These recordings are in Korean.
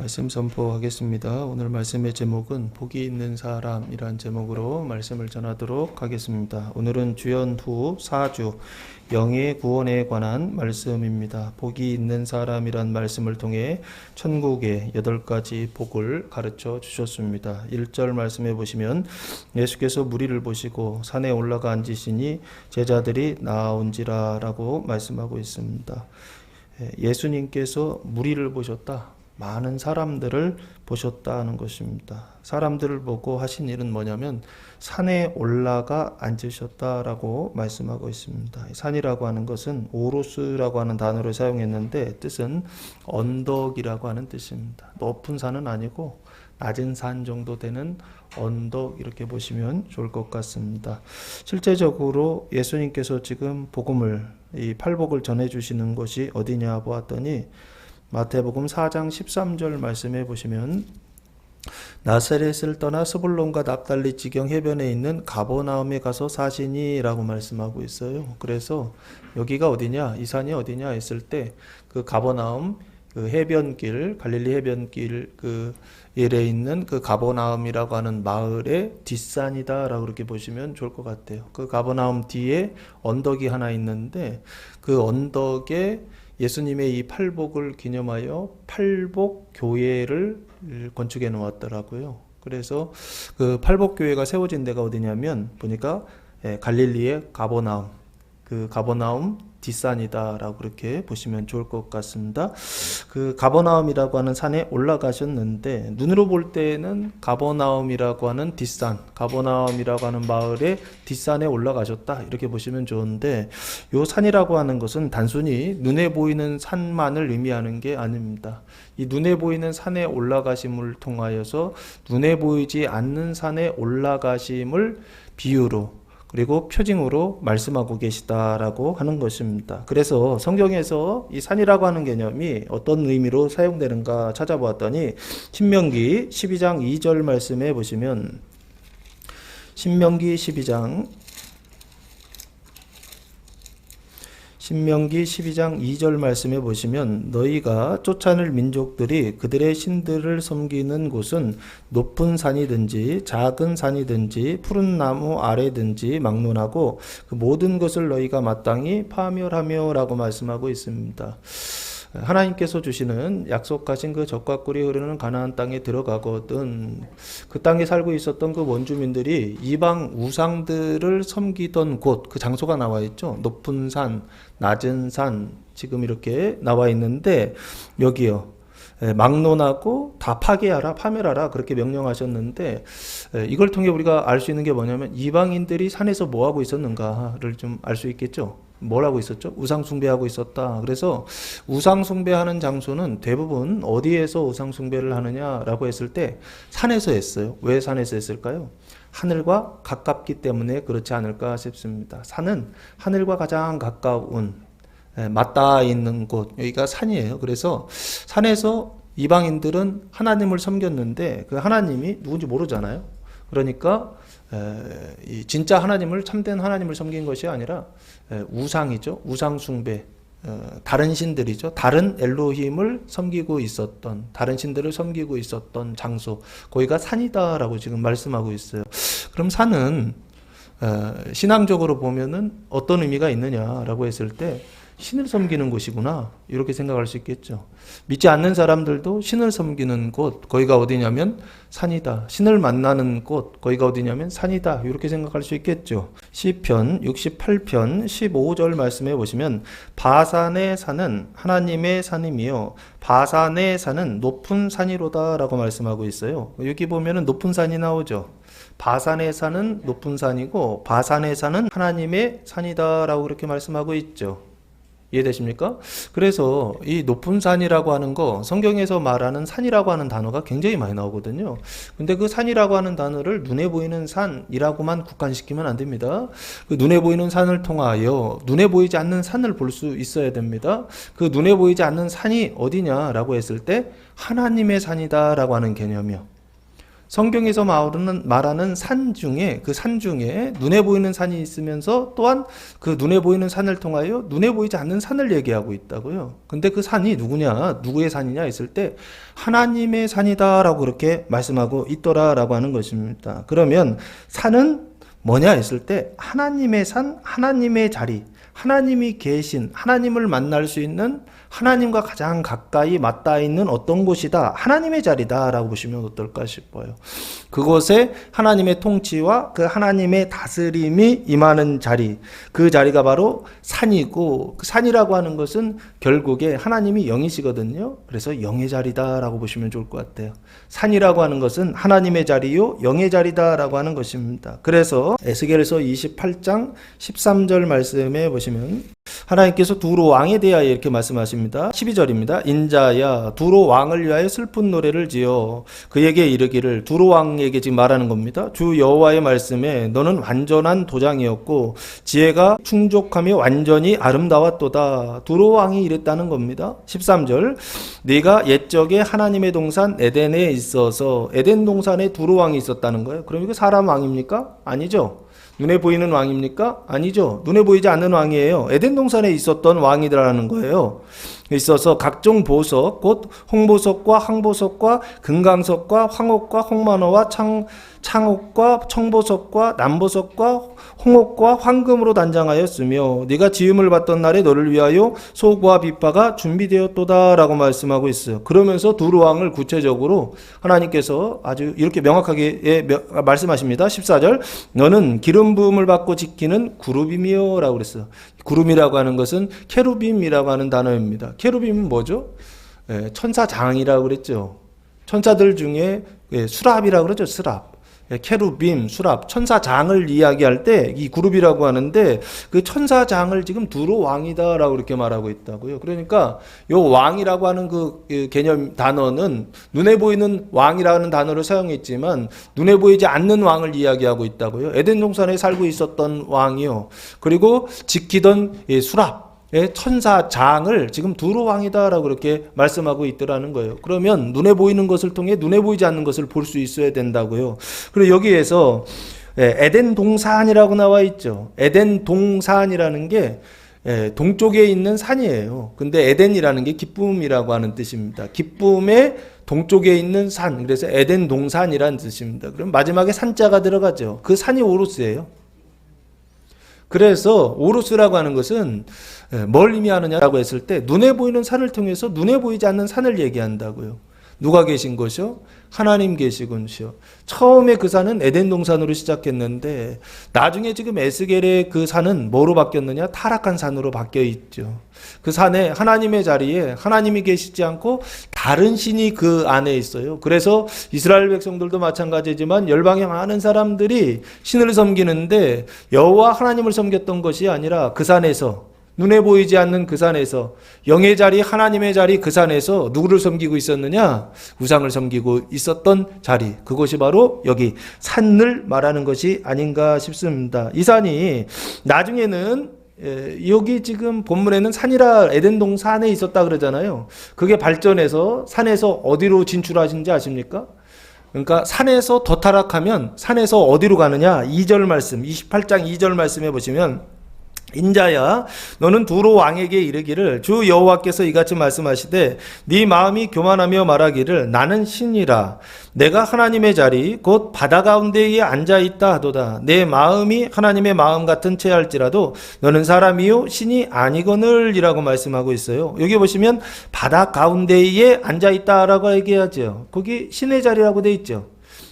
말씀 선포하겠습니다. 오늘 말씀의 제목은 복이 있는 사람이란 제목으로 말씀을 전하도록 하겠습니다. 오늘은 주연후 4주 영의 구원에 관한 말씀입니다. 복이 있는 사람이란 말씀을 통해 천국의 8가지 복을 가르쳐 주셨습니다. 1절 말씀해 보시면 예수께서 무리를 보시고 산에 올라가 앉으시니 제자들이 나아온지라 라고 말씀하고 있습니다. 예수님께서 무리를 보셨다. 많은 사람들을 보셨다는 것입니다. 사람들을 보고 하신 일은 뭐냐면 산에 올라가 앉으셨다라고 말씀하고 있습니다. 산이라고 하는 것은 오로스라고 하는 단어를 사용했는데 뜻은 언덕이라고 하는 뜻입니다. 높은 산은 아니고 낮은 산 정도 되는 언덕 이렇게 보시면 좋을 것 같습니다. 실제적으로 예수님께서 지금 복음을 이 팔복을 전해주시는 곳이 어디냐 보았더니 마태복음 4장 13절 말씀해 보시면 나사렛을 떠나 스불론과 납달리 지경 해변에 있는 가버나움에 가서 사시니 라고 말씀하고 있어요. 그래서 여기가 어디냐, 이 산이 어디냐 했을 때 그 가버나움 그 해변길, 갈릴리 해변길 그 일에 있는 그 가버나움이라고 하는 마을의 뒷산이다 라고 그렇게 보시면 좋을 것 같아요. 그 가버나움 뒤에 언덕이 하나 있는데 그 언덕에 예수님의 이 팔복을 기념하여 팔복교회를 건축해 놓았더라고요. 그래서 그 팔복교회가 세워진 데가 어디냐면 보니까 갈릴리의 가버나움, 그 가버나움 뒷산이다 라고 그렇게 보시면 좋을 것 같습니다. 그 가버나움이라고 하는 산에 올라가셨는데 눈으로 볼 때는 가버나움이라고 하는 뒷산, 가버나움이라고 하는 마을의 뒷산에 올라가셨다 이렇게 보시면 좋은데 요 산이라고 하는 것은 단순히 눈에 보이는 산만을 의미하는 게 아닙니다. 이 눈에 보이는 산에 올라가심을 통하여서 눈에 보이지 않는 산에 올라가심을 비유로 그리고 표징으로 말씀하고 계시다라고 하는 것입니다. 그래서 성경에서 이 산이라고 하는 개념이 어떤 의미로 사용되는가 찾아보았더니 신명기 12장 2절 말씀해 보시면 신명기 12장 2절 말씀해 보시면 너희가 쫓아낼 민족들이 그들의 신들을 섬기는 곳은 높은 산이든지 작은 산이든지 푸른 나무 아래든지 막론하고 그 모든 것을 너희가 마땅히 파멸하며 라고 말씀하고 있습니다. 하나님께서 주시는 약속하신 그 젖과 꿀이 흐르는 가나안 땅에 들어가거든 그 땅에 살고 있었던 그 원주민들이 이방 우상들을 섬기던 곳, 그 장소가 나와 있죠. 높은 산, 낮은 산 지금 이렇게 나와 있는데 여기요. 막론하고 다 파괴하라, 파멸하라 그렇게 명령하셨는데 이걸 통해 우리가 알 수 있는 게 뭐냐면 이방인들이 산에서 뭐 하고 있었는가를 좀 알 수 있겠죠. 뭘 하고 있었죠? 우상 숭배하고 있었다. 그래서 우상 숭배하는 장소는 대부분 어디에서 우상 숭배를 하느냐라고 했을 때 산에서 했어요. 왜 산에서 했을까요? 하늘과 가깝기 때문에 그렇지 않을까 싶습니다. 산은 하늘과 가장 가까운 맞닿아 있는 곳, 여기가 산이에요. 그래서 산에서 이방인들은 하나님을 섬겼는데 그 하나님이 누군지 모르잖아요. 그러니까 이 진짜 하나님을, 참된 하나님을 섬긴 것이 아니라 우상이죠. 우상 숭배, 다른 신들이죠. 다른 엘로힘을 섬기고 있었던, 다른 신들을 섬기고 있었던 장소, 거기가 산이다라고 지금 말씀하고 있어요. 그럼 산은 신앙적으로 보면은 어떤 의미가 있느냐라고 했을 때 신을 섬기는 곳이구나 이렇게 생각할 수 있겠죠. 믿지 않는 사람들도 신을 섬기는 곳, 거기가 어디냐면 산이다. 신을 만나는 곳, 거기가 어디냐면 산이다 이렇게 생각할 수 있겠죠. 시편 68편 15절 말씀해 보시면 바산의 산은 하나님의 산이며 바산의 산은 높은 산이로다 라고 말씀하고 있어요. 여기 보면은 높은 산이 나오죠. 바산의 산은 높은 산이고 바산의 산은 하나님의 산이다 라고 그렇게 말씀하고 있죠. 이해되십니까? 그래서 이 높은 산이라고 하는 거 성경에서 말하는 산이라고 하는 단어가 굉장히 많이 나오거든요. 근데 그 산이라고 하는 단어를 눈에 보이는 산이라고만 국한시키면 안 됩니다. 그 눈에 보이는 산을 통하여 눈에 보이지 않는 산을 볼 수 있어야 됩니다. 그 눈에 보이지 않는 산이 어디냐라고 했을 때 하나님의 산이다라고 하는 개념이요. 성경에서 말하는 산 중에, 그 산 중에 눈에 보이는 산이 있으면서 또한 그 눈에 보이는 산을 통하여 눈에 보이지 않는 산을 얘기하고 있다고요. 근데 그 산이 누구냐, 누구의 산이냐 했을 때 하나님의 산이다라고 그렇게 말씀하고 있더라라고 하는 것입니다. 그러면 산은 뭐냐 했을 때 하나님의 산, 하나님의 자리, 하나님이 계신, 하나님을 만날 수 있는, 하나님과 가장 가까이 맞닿아 있는 어떤 곳이다, 하나님의 자리다라고 보시면 어떨까 싶어요. 그곳에 하나님의 통치와 그 하나님의 다스림이 임하는 자리, 그 자리가 바로 산이고, 그 산이라고 하는 것은 결국에 하나님이 영이시거든요. 그래서 영의 자리다라고 보시면 좋을 것 같아요. 산이라고 하는 것은 하나님의 자리요 영의 자리다라고 하는 것입니다. 그래서 에스겔서 28장 13절 말씀에 보시면 하나님께서 두로 왕에 대하여 이렇게 말씀하십니다. 12절입니다. 인자야, 두로 왕을 위하여 슬픈 노래를 지어 그에게 이르기를, 두로 왕에게 지금 말하는 겁니다. 주 여호와의 말씀에 너는 완전한 도장이었고 지혜가 충족하며 완전히 아름다웠도다. 두로 왕이 이랬다는 겁니다. 13절, 네가 옛적에 하나님의 동산 에덴에 있어서, 에덴 동산에 두로 왕이 있었다는 거예요. 그럼 이거 사람 왕입니까? 아니죠. 눈에 보이는 왕입니까? 아니죠. 눈에 보이지 않는 왕이에요. 에덴 동산에 있었던 왕이라는 거예요. 있어서 각종 보석, 곧 홍보석과 황보석과 금강석과 황옥과 홍만호와 창옥과 청보석과 남보석과 홍옥과 황금으로 단장하였으며 네가 지음을 받던 날에 너를 위하여 소구와 비파가 준비되었도다라고 말씀하고 있어요. 그러면서 두루 왕을 구체적으로 하나님께서 아주 이렇게 명확하게 말씀하십니다. 14절, 너는 기름 부음을 받고 지키는 구룹이며 라고 그랬어요. 구름이라고 하는 것은 케루빔이라고 하는 단어입니다. 케루빔은 뭐죠? 천사장이라고 그랬죠. 천사들 중에 수랍이라고 그러죠. 수랍. 케루빔, 수랍, 천사장을 이야기할 때 이 그룹이라고 하는데, 그 천사장을 지금 두로 왕이다라고 이렇게 말하고 있다고요. 그러니까 요 왕이라고 하는 그 개념 단어는 눈에 보이는 왕이라는 단어를 사용했지만 눈에 보이지 않는 왕을 이야기하고 있다고요. 에덴 동산에 살고 있었던 왕이요. 그리고 지키던 수랍, 천사장을 지금 두로 왕이다라고 그렇게 말씀하고 있더라는 거예요. 그러면 눈에 보이는 것을 통해 눈에 보이지 않는 것을 볼 수 있어야 된다고요. 그리고 여기에서 에덴 동산이라고 나와 있죠. 에덴 동산이라는 게 동쪽에 있는 산이에요. 근데 에덴이라는 게 기쁨이라고 하는 뜻입니다. 기쁨의 동쪽에 있는 산, 그래서 에덴 동산이라는 뜻입니다. 그럼 마지막에 산자가 들어가죠. 그 산이 오루스예요. 그래서 오루스라고 하는 것은 뭘 의미하느냐라고 했을 때 눈에 보이는 산을 통해서 눈에 보이지 않는 산을 얘기한다고요. 누가 계신 것이요? 하나님 계신 것이요. 처음에 그 산은 에덴 동산으로 시작했는데 나중에 지금 에스겔의 그 산은 뭐로 바뀌었느냐? 타락한 산으로 바뀌어 있죠. 그 산에 하나님의 자리에 하나님이 계시지 않고 다른 신이 그 안에 있어요. 그래서 이스라엘 백성들도 마찬가지지만 열방의 많은 사람들이 신을 섬기는데 여호와 하나님을 섬겼던 것이 아니라 그 산에서, 눈에 보이지 않는 그 산에서, 영의 자리, 하나님의 자리, 그 산에서 누구를 섬기고 있었느냐? 우상을 섬기고 있었던 자리. 그것이 바로 여기 산을 말하는 것이 아닌가 싶습니다. 이 산이 나중에는 여기 지금 본문에는 산이라 에덴 동산에 있었다 그러잖아요. 그게 발전해서 산에서 어디로 진출하신지 아십니까? 그러니까 산에서 더 타락하면 산에서 어디로 가느냐? 2절 말씀, 28장 2절 말씀해 보시면, 인자야, 너는 두로 왕에게 이르기를, 주 여호와께서 이같이 말씀하시되 네 마음이 교만하며 말하기를 나는 신이라, 내가 하나님의 자리 곧 바다 가운데에 앉아있다 하도다. 내 마음이 하나님의 마음 같은 채할지라도 너는 사람이요 신이 아니거늘 이라고 말씀하고 있어요. 여기 보시면 바다 가운데에 앉아있다라고 얘기하죠. 거기 신의 자리라고 돼 있죠.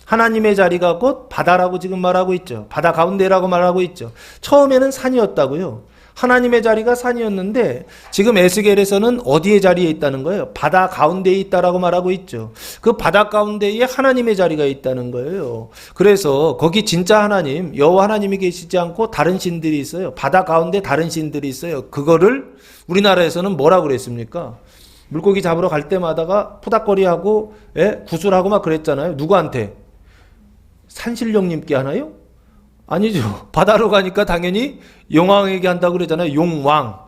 하나님의 자리가 곧 바다라고 지금 말하고 있죠. 바다 가운데라고 말하고 있죠. 처음에는 산이었다고요. 하나님의 자리가 산이었는데 지금 에스겔에서는 어디의 자리에 있다는 거예요? 바다 가운데에 있다라고 말하고 있죠. 그 바다 가운데에 하나님의 자리가 있다는 거예요. 그래서 거기 진짜 하나님, 여호와 하나님이 계시지 않고 다른 신들이 있어요. 바다 가운데 다른 신들이 있어요. 그거를 우리나라에서는 뭐라고 그랬습니까? 물고기 잡으러 갈 때마다가 푸닥거리하고 구슬하고 막 그랬잖아요. 누구한테? 산신령님께 하나요? 아니죠. 바다로 가니까 당연히 용왕에게 한다고 그러잖아요. 용왕.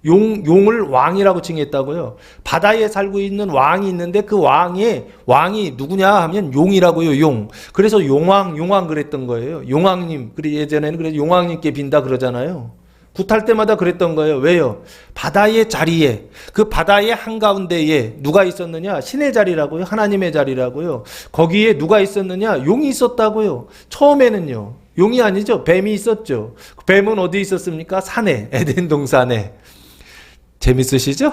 용을 왕이라고 칭했다고요. 바다에 살고 있는 왕이 있는데 그 왕이 누구냐 하면 용이라고요. 용. 그래서 용왕 그랬던 거예요. 용왕님. 그리고 예전에는 그래서 용왕님께 빈다 그러잖아요. 굿할 때마다 그랬던 거예요. 왜요? 바다의 자리에, 그 바다의 한가운데에 누가 있었느냐? 신의 자리라고요. 하나님의 자리라고요. 거기에 누가 있었느냐? 용이 있었다고요. 처음에는요. 용이 아니죠. 뱀이 있었죠. 뱀은 어디 있었습니까? 산에, 에덴 동산에. 재밌으시죠?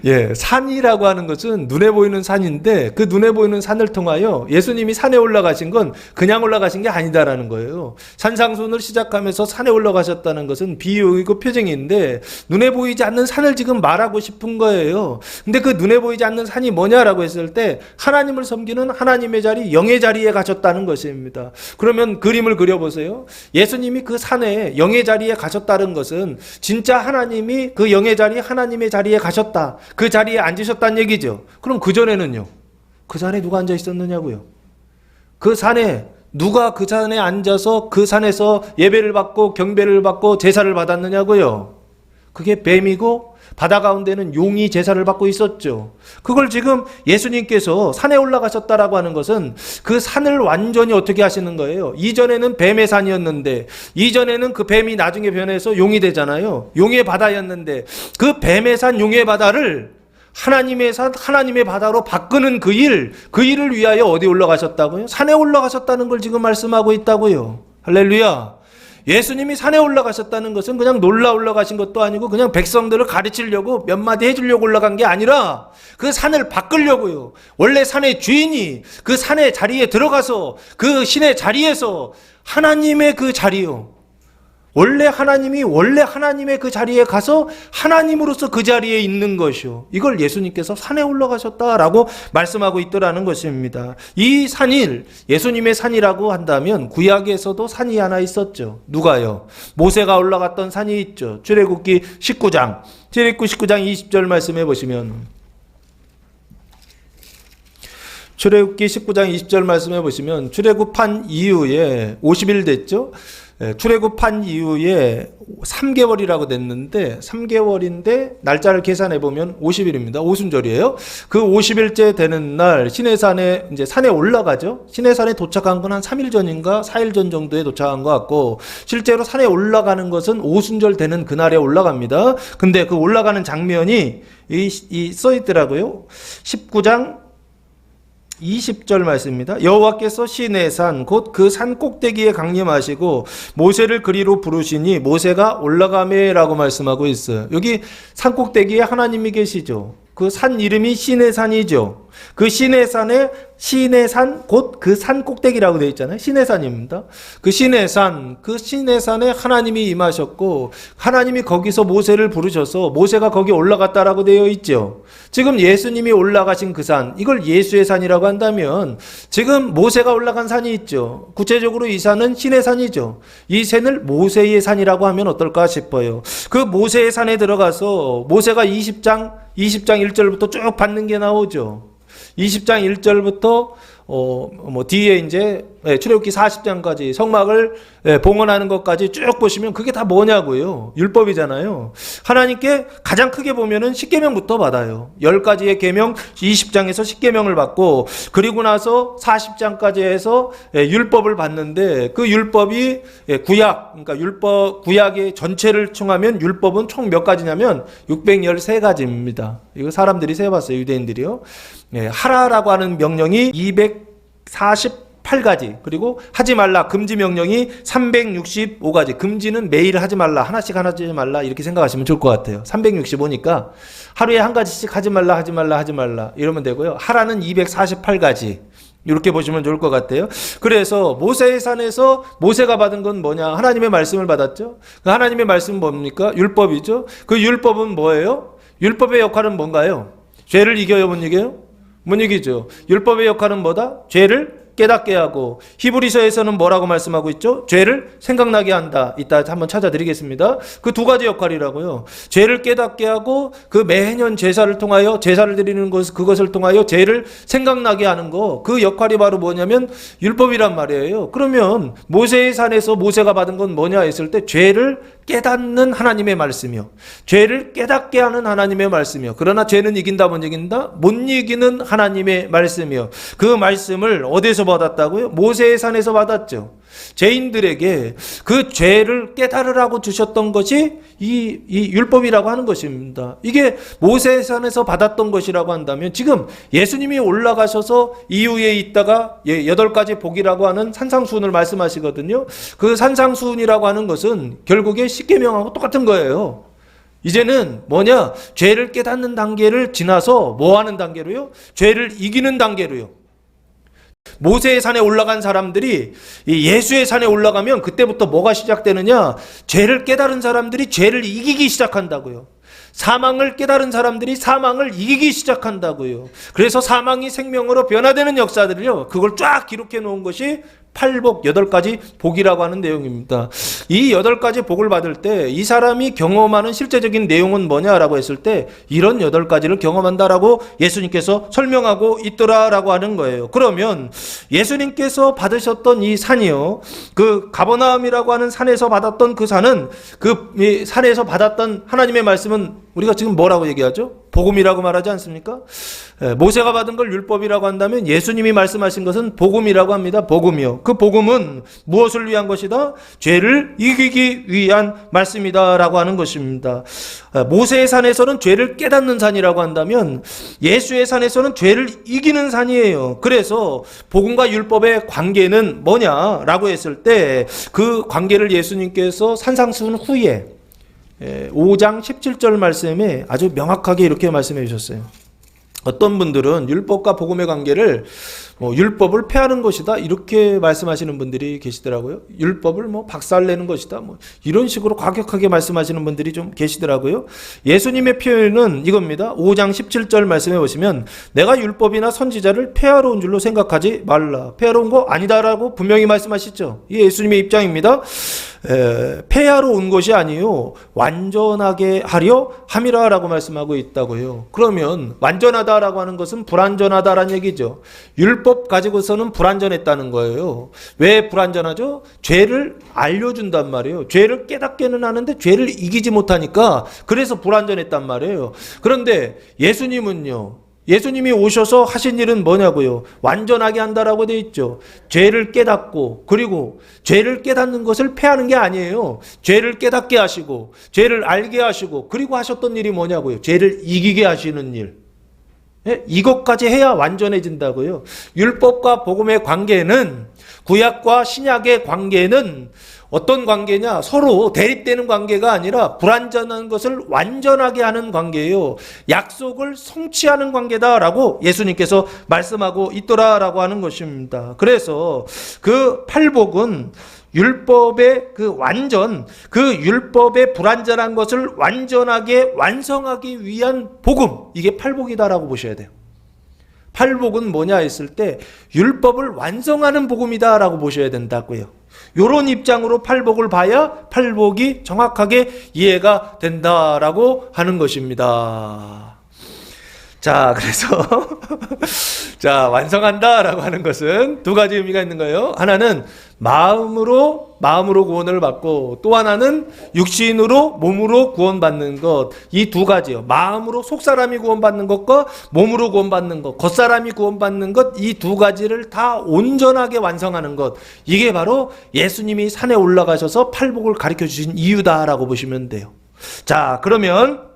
예, 산이라고 하는 것은 눈에 보이는 산인데 그 눈에 보이는 산을 통하여 예수님이 산에 올라가신 건 그냥 올라가신 게 아니다라는 거예요. 산상순을 시작하면서 산에 올라가셨다는 것은 비유이고 표징인데 눈에 보이지 않는 산을 지금 말하고 싶은 거예요. 근데 그 눈에 보이지 않는 산이 뭐냐라고 했을 때 하나님을 섬기는 하나님의 자리, 영의 자리에 가셨다는 것입니다. 그러면 그림을 그려보세요. 예수님이 그 산에 영의 자리에 가셨다는 것은 진짜 하나님이 그 영의 자리, 하나님의 자리에 가셨다. 그 자리에 앉으셨다는 얘기죠. 그럼 그 전에는요? 그 산에 누가 앉아 있었느냐고요? 그 산에 누가 그 산에 앉아서 그 산에서 예배를 받고 경배를 받고 제사를 받았느냐고요? 그게 뱀이고 바다 가운데는 용이 제사를 받고 있었죠. 그걸 지금 예수님께서 산에 올라가셨다라고 하는 것은 그 산을 완전히 어떻게 하시는 거예요? 이전에는 뱀의 산이었는데 이전에는 그 뱀이 나중에 변해서 용이 되잖아요. 용의 바다였는데 그 뱀의 산 용의 바다를 하나님의 산 하나님의 바다로 바꾸는 그 일을 위하여 어디 올라가셨다고요? 산에 올라가셨다는 걸 지금 말씀하고 있다고요. 할렐루야. 예수님이 산에 올라가셨다는 것은 그냥 놀라 올라가신 것도 아니고 그냥 백성들을 가르치려고 몇 마디 해주려고 올라간 게 아니라 그 산을 바꾸려고요. 원래 산의 주인이 그 산의 자리에 들어가서 그 신의 자리에서 하나님의 그 자리요. 원래 하나님의 그 자리에 가서 하나님으로서 그 자리에 있는 것이요. 이걸 예수님께서 산에 올라가셨다라고 말씀하고 있더라는 것입니다. 이 산일, 예수님의 산이라고 한다면 구약에서도 산이 하나 있었죠. 누가요? 모세가 올라갔던 산이 있죠. 출애굽기 19장 20절 말씀해 보시면 출애굽기 19장 20절 말씀해 보시면 출애굽한 이후에 50일 됐죠. 출애굽한 이후에 3개월이라고 됐는데 3개월인데 날짜를 계산해 보면 50일입니다. 오순절이에요. 그 50일째 되는 날 시내산에 이제 산에 올라가죠. 시내산에 도착한 건 한 3일 전인가 4일 전 정도에 도착한 것 같고 실제로 산에 올라가는 것은 오순절 되는 그날에 올라갑니다. 근데 그 올라가는 장면이 써 있더라고요. 19장 20절 말씀입니다. 여호와께서 시내산 곧 그 산 꼭대기에 강림하시고 모세를 그리로 부르시니 모세가 올라가매라고 말씀하고 있어요. 여기 산 꼭대기에 하나님이 계시죠. 그 산 이름이 시내산이죠. 그 시내산에 시내산 곧 그 산 꼭대기라고 되어 있잖아요. 시내산입니다. 그 시내산에 하나님이 임하셨고 하나님이 거기서 모세를 부르셔서 모세가 거기 올라갔다라고 되어 있죠. 지금 예수님이 올라가신 그 산, 이걸 예수의 산이라고 한다면 지금 모세가 올라간 산이 있죠. 구체적으로 이 산은 시내산이죠. 이 산을 모세의 산이라고 하면 어떨까 싶어요. 그 모세의 산에 들어가서 모세가 20장 1절부터 쭉 받는 게 나오죠. 20장 1절부터 뒤에 이제 출애굽기 40장까지 성막을 봉헌하는 것까지 쭉 보시면 그게 다 뭐냐고요. 율법이잖아요. 하나님께 가장 크게 보면은 십계명부터 받아요. 10가지의 계명 20장에서 십계명을 받고 그리고 나서 40장까지 해서 율법을 받는데 그 율법이 그러니까 구약의 전체를 총하면 율법은 총 몇 가지냐면 613가지입니다. 이거 사람들이 세봤어요. 유대인들이요. 하라라고 하는 명령이 248가지, 그리고 하지 말라 금지 명령이 365가지. 금지는 매일 하지 말라, 하나씩 하지 말라 이렇게 생각하시면 좋을 것 같아요. 365니까 하루에 한 가지씩 하지 말라 이러면 되고요. 하라는 248가지 이렇게 보시면 좋을 것 같아요. 그래서 모세의 산에서 모세가 받은 건 뭐냐? 하나님의 말씀을 받았죠. 그 하나님의 말씀은 뭡니까? 율법이죠. 그 율법은 뭐예요? 율법의 역할은 뭔가요? 죄를 이겨요, 못 이겨요? 못 이기죠. 율법의 역할은 뭐다? 죄를 깨닫게 하고, 히브리서에서는 뭐라고 말씀하고 있죠? 죄를 생각나게 한다. 이따 한번 찾아드리겠습니다. 그 두 가지 역할이라고요. 죄를 깨닫게 하고 그 매년 제사를 통하여 제사를 드리는 것, 그것을 통하여 죄를 생각나게 하는 거, 그 역할이 바로 뭐냐면 율법이란 말이에요. 그러면 모세의 산에서 모세가 받은 건 뭐냐 했을 때 죄를 깨닫는 하나님의 말씀이요, 죄를 깨닫게 하는 하나님의 말씀이요, 그러나 죄는 이긴다 못 이긴다? 못 이기는 하나님의 말씀이요. 그 말씀을 어디서 받았다고요? 모세의 산에서 받았죠. 죄인들에게 그 죄를 깨달으라고 주셨던 것이 이 율법이라고 하는 것입니다. 이게 모세의 산에서 받았던 것이라고 한다면 지금 예수님이 올라가셔서 이후에 있다가 8가지 복이라고 하는 산상수훈을 말씀하시거든요. 그 산상수훈이라고 하는 것은 결국에 십계명하고 똑같은 거예요. 이제는 뭐냐? 죄를 깨닫는 단계를 지나서 뭐 하는 단계로요? 죄를 이기는 단계로요. 모세의 산에 올라간 사람들이 예수의 산에 올라가면 그때부터 뭐가 시작되느냐? 죄를 깨달은 사람들이 죄를 이기기 시작한다고요. 사망을 깨달은 사람들이 사망을 이기기 시작한다고요. 그래서 사망이 생명으로 변화되는 역사들을요, 그걸 쫙 기록해 놓은 것이 팔복 8가지 복이라고 하는 내용입니다. 이 8가지 복을 받을 때 이 사람이 경험하는 실제적인 내용은 뭐냐라고 했을 때 이런 8가지를 경험한다라고 예수님께서 설명하고 있더라라고 하는 거예요. 그러면 예수님께서 받으셨던 이 산이요, 그 가버나움이라고 하는 산에서 받았던 그 산은, 그 산에서 받았던 하나님의 말씀은 우리가 지금 뭐라고 얘기하죠? 복음이라고 말하지 않습니까? 모세가 받은 걸 율법이라고 한다면 예수님이 말씀하신 것은 복음이라고 합니다. 복음이요. 그 복음은 무엇을 위한 것이다? 죄를 이기기 위한 말씀이다라고 하는 것입니다. 모세의 산에서는 죄를 깨닫는 산이라고 한다면 예수의 산에서는 죄를 이기는 산이에요. 그래서 복음과 율법의 관계는 뭐냐라고 했을 때 그 관계를 예수님께서 산상수훈 후에 5장 17절 말씀에 아주 명확하게 이렇게 말씀해 주셨어요. 어떤 분들은 율법과 복음의 관계를 율법을 폐하는 것이다 이렇게 말씀하시는 분들이 계시더라고요. 율법을 박살내는 것이다 이런 식으로 과격하게 말씀하시는 분들이 좀 계시더라고요. 예수님의 표현은 이겁니다. 5장 17절 말씀해 보시면 내가 율법이나 선지자를 폐하러 온 줄로 생각하지 말라. 폐하러 온 거 아니다라고 분명히 말씀하시죠. 이게 예수님의 입장입니다. 폐하러 온 것이 아니요 완전하게 하려 함이라라고 말씀하고 있다고요. 그러면 완전하다라고 하는 것은 불완전하다라는 얘기죠. 율법 가지고서는 불완전했다는 거예요. 왜 불완전하죠? 죄를 알려준단 말이에요. 죄를 깨닫게는 하는데 죄를 이기지 못하니까 그래서 불완전했단 말이에요. 그런데 예수님은요, 예수님이 오셔서 하신 일은 뭐냐고요? 완전하게 한다라고 되어 있죠. 죄를 깨닫고, 그리고 죄를 깨닫는 것을 폐하는 게 아니에요. 죄를 깨닫게 하시고, 죄를 알게 하시고, 그리고 하셨던 일이 뭐냐고요? 죄를 이기게 하시는 일. 이것까지 해야 완전해진다고요. 율법과 복음의 관계는, 구약과 신약의 관계는 어떤 관계냐? 서로 대립되는 관계가 아니라 불완전한 것을 완전하게 하는 관계예요. 약속을 성취하는 관계다라고 예수님께서 말씀하고 있더라라고 하는 것입니다. 그래서 그 팔복은 율법의 그 율법의 불완전한 것을 완전하게 완성하기 위한 복음, 이게 팔복이다라고 보셔야 돼요. 팔복은 뭐냐 했을 때 율법을 완성하는 복음이다라고 보셔야 된다고요. 이런 입장으로 팔복을 봐야 팔복이 정확하게 이해가 된다라고 하는 것입니다. 자, 그래서 자, 완성한다라고 하는 것은 두 가지 의미가 있는 거예요. 하나는 마음으로 구원을 받고, 또 하나는 육신으로 몸으로 구원받는 것. 이 두 가지요. 마음으로 속사람이 구원받는 것과 몸으로 구원받는 것, 겉사람이 구원받는 것, 이 두 가지를 다 온전하게 완성하는 것. 이게 바로 예수님이 산에 올라가셔서 팔복을 가르쳐 주신 이유다라고 보시면 돼요. 자, 그러면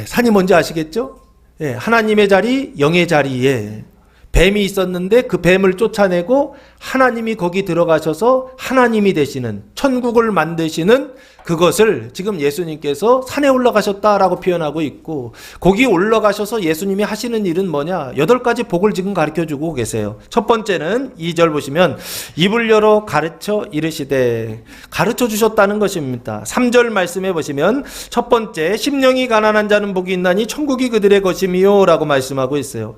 산이 뭔지 아시겠죠? 하나님의 자리, 영의 자리에 뱀이 있었는데 그 뱀을 쫓아내고 하나님이 거기 들어가셔서 하나님이 되시는, 천국을 만드시는 그것을 지금 예수님께서 산에 올라가셨다라고 표현하고 있고, 거기 올라가셔서 예수님이 하시는 일은 뭐냐? 8가지 복을 지금 가르쳐주고 계세요. 첫 번째는 2절 보시면 입을 열어 가르쳐 이르시되, 가르쳐 주셨다는 것입니다. 3절 말씀해 보시면 첫 번째, 심령이 가난한 자는 복이 있나니 천국이 그들의 것임이요 라고 말씀하고 있어요.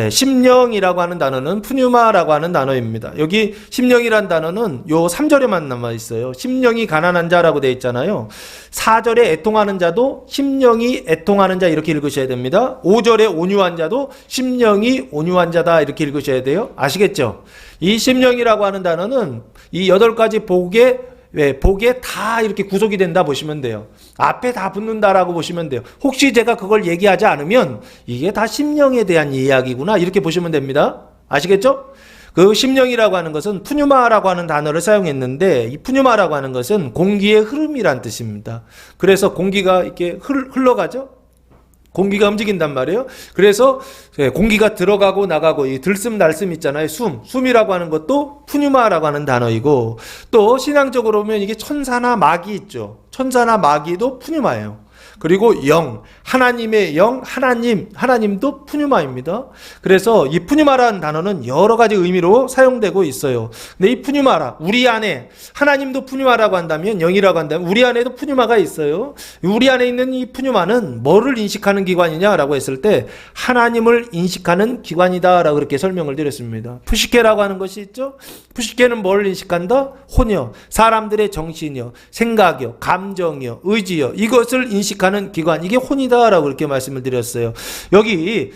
심령이라고 하는 단어는 푸뉴마라고 하는 단어입니다. 여기 심령이란 단어는 요 3절에만 남아 있어요. 심령이 가난한 자라고 되어 있잖아요. 4절에 애통하는 자도 심령이 애통하는 자 이렇게 읽으셔야 됩니다. 5절에 온유한 자도 심령이 온유한 자다 이렇게 읽으셔야 돼요. 아시겠죠? 이 심령이라고 하는 단어는 이 8가지 복의 복에 다 이렇게 구속이 된다 보시면 돼요. 앞에 다 붙는다라고 보시면 돼요. 혹시 제가 그걸 얘기하지 않으면 이게 다 심령에 대한 이야기구나 이렇게 보시면 됩니다. 아시겠죠? 그 심령이라고 하는 것은 푸뉴마라고 하는 단어를 사용했는데 이 푸뉴마라고 하는 것은 공기의 흐름이란 뜻입니다. 그래서 공기가 이렇게 흘러가죠? 공기가 움직인단 말이에요. 그래서 공기가 들어가고 나가고 이 들숨 날숨 있잖아요. 숨이라고 하는 것도 푸뉴마라고 하는 단어이고 또 신앙적으로 보면 이게 천사나 마귀 있죠. 천사나 마귀도 푸뉴마예요. 그리고 영, 하나님의 영, 하나님도 푸뉴마입니다. 그래서 이 푸뉴마라는 단어는 여러 가지 의미로 사용되고 있어요. 근데 이 푸뉴마라, 우리 안에, 하나님도 푸뉴마라고 한다면, 영이라고 한다면, 우리 안에도 푸뉴마가 있어요. 우리 안에 있는 이 푸뉴마는 뭐를 인식하는 기관이냐라고 했을 때, 하나님을 인식하는 기관이다라고 그렇게 설명을 드렸습니다. 푸시케라고 하는 것이 있죠? 푸시케는 뭘 인식한다? 혼이요, 사람들의 정신이요, 생각이요, 감정이요, 의지요, 이것을 인식하는 기관, 이게 혼이다라고 그렇게 말씀을 드렸어요. 여기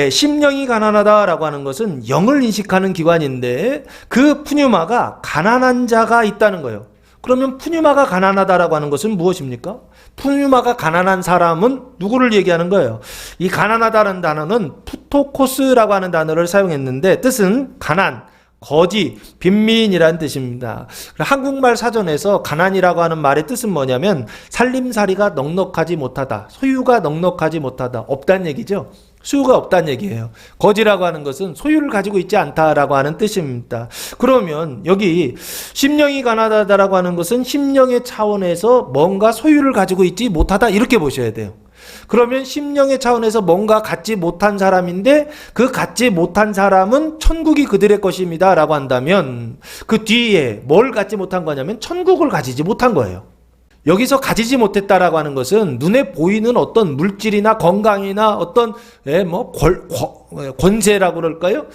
심령이 가난하다라고 하는 것은 영을 인식하는 기관인데 그 푸뉴마가 가난한 자가 있다는 거예요. 그러면 푸뉴마가 가난하다라고 하는 것은 무엇입니까? 푸뉴마가 가난한 사람은 누구를 얘기하는 거예요? 이 가난하다는 단어는 푸토코스라고 하는 단어를 사용했는데 뜻은 가난, 거지, 빈민이라는 뜻입니다. 한국말 사전에서 가난이라고 하는 말의 뜻은 뭐냐면 살림살이가 넉넉하지 못하다, 소유가 넉넉하지 못하다, 없다는 얘기죠. 수요가 없다는 얘기예요. 거지라고 하는 것은 소유를 가지고 있지 않다라고 하는 뜻입니다. 그러면 여기 심령이 가난하다라고 하는 것은 심령의 차원에서 뭔가 소유를 가지고 있지 못하다 이렇게 보셔야 돼요. 그러면 심령의 차원에서 뭔가 갖지 못한 사람인데 그 갖지 못한 사람은 천국이 그들의 것입니다 라고 한다면 그 뒤에 뭘 갖지 못한 거냐면 천국을 가지지 못한 거예요. 여기서 가지지 못했다라고 하는 것은 눈에 보이는 어떤 물질이나 건강이나 어떤 권세라고 그럴까요?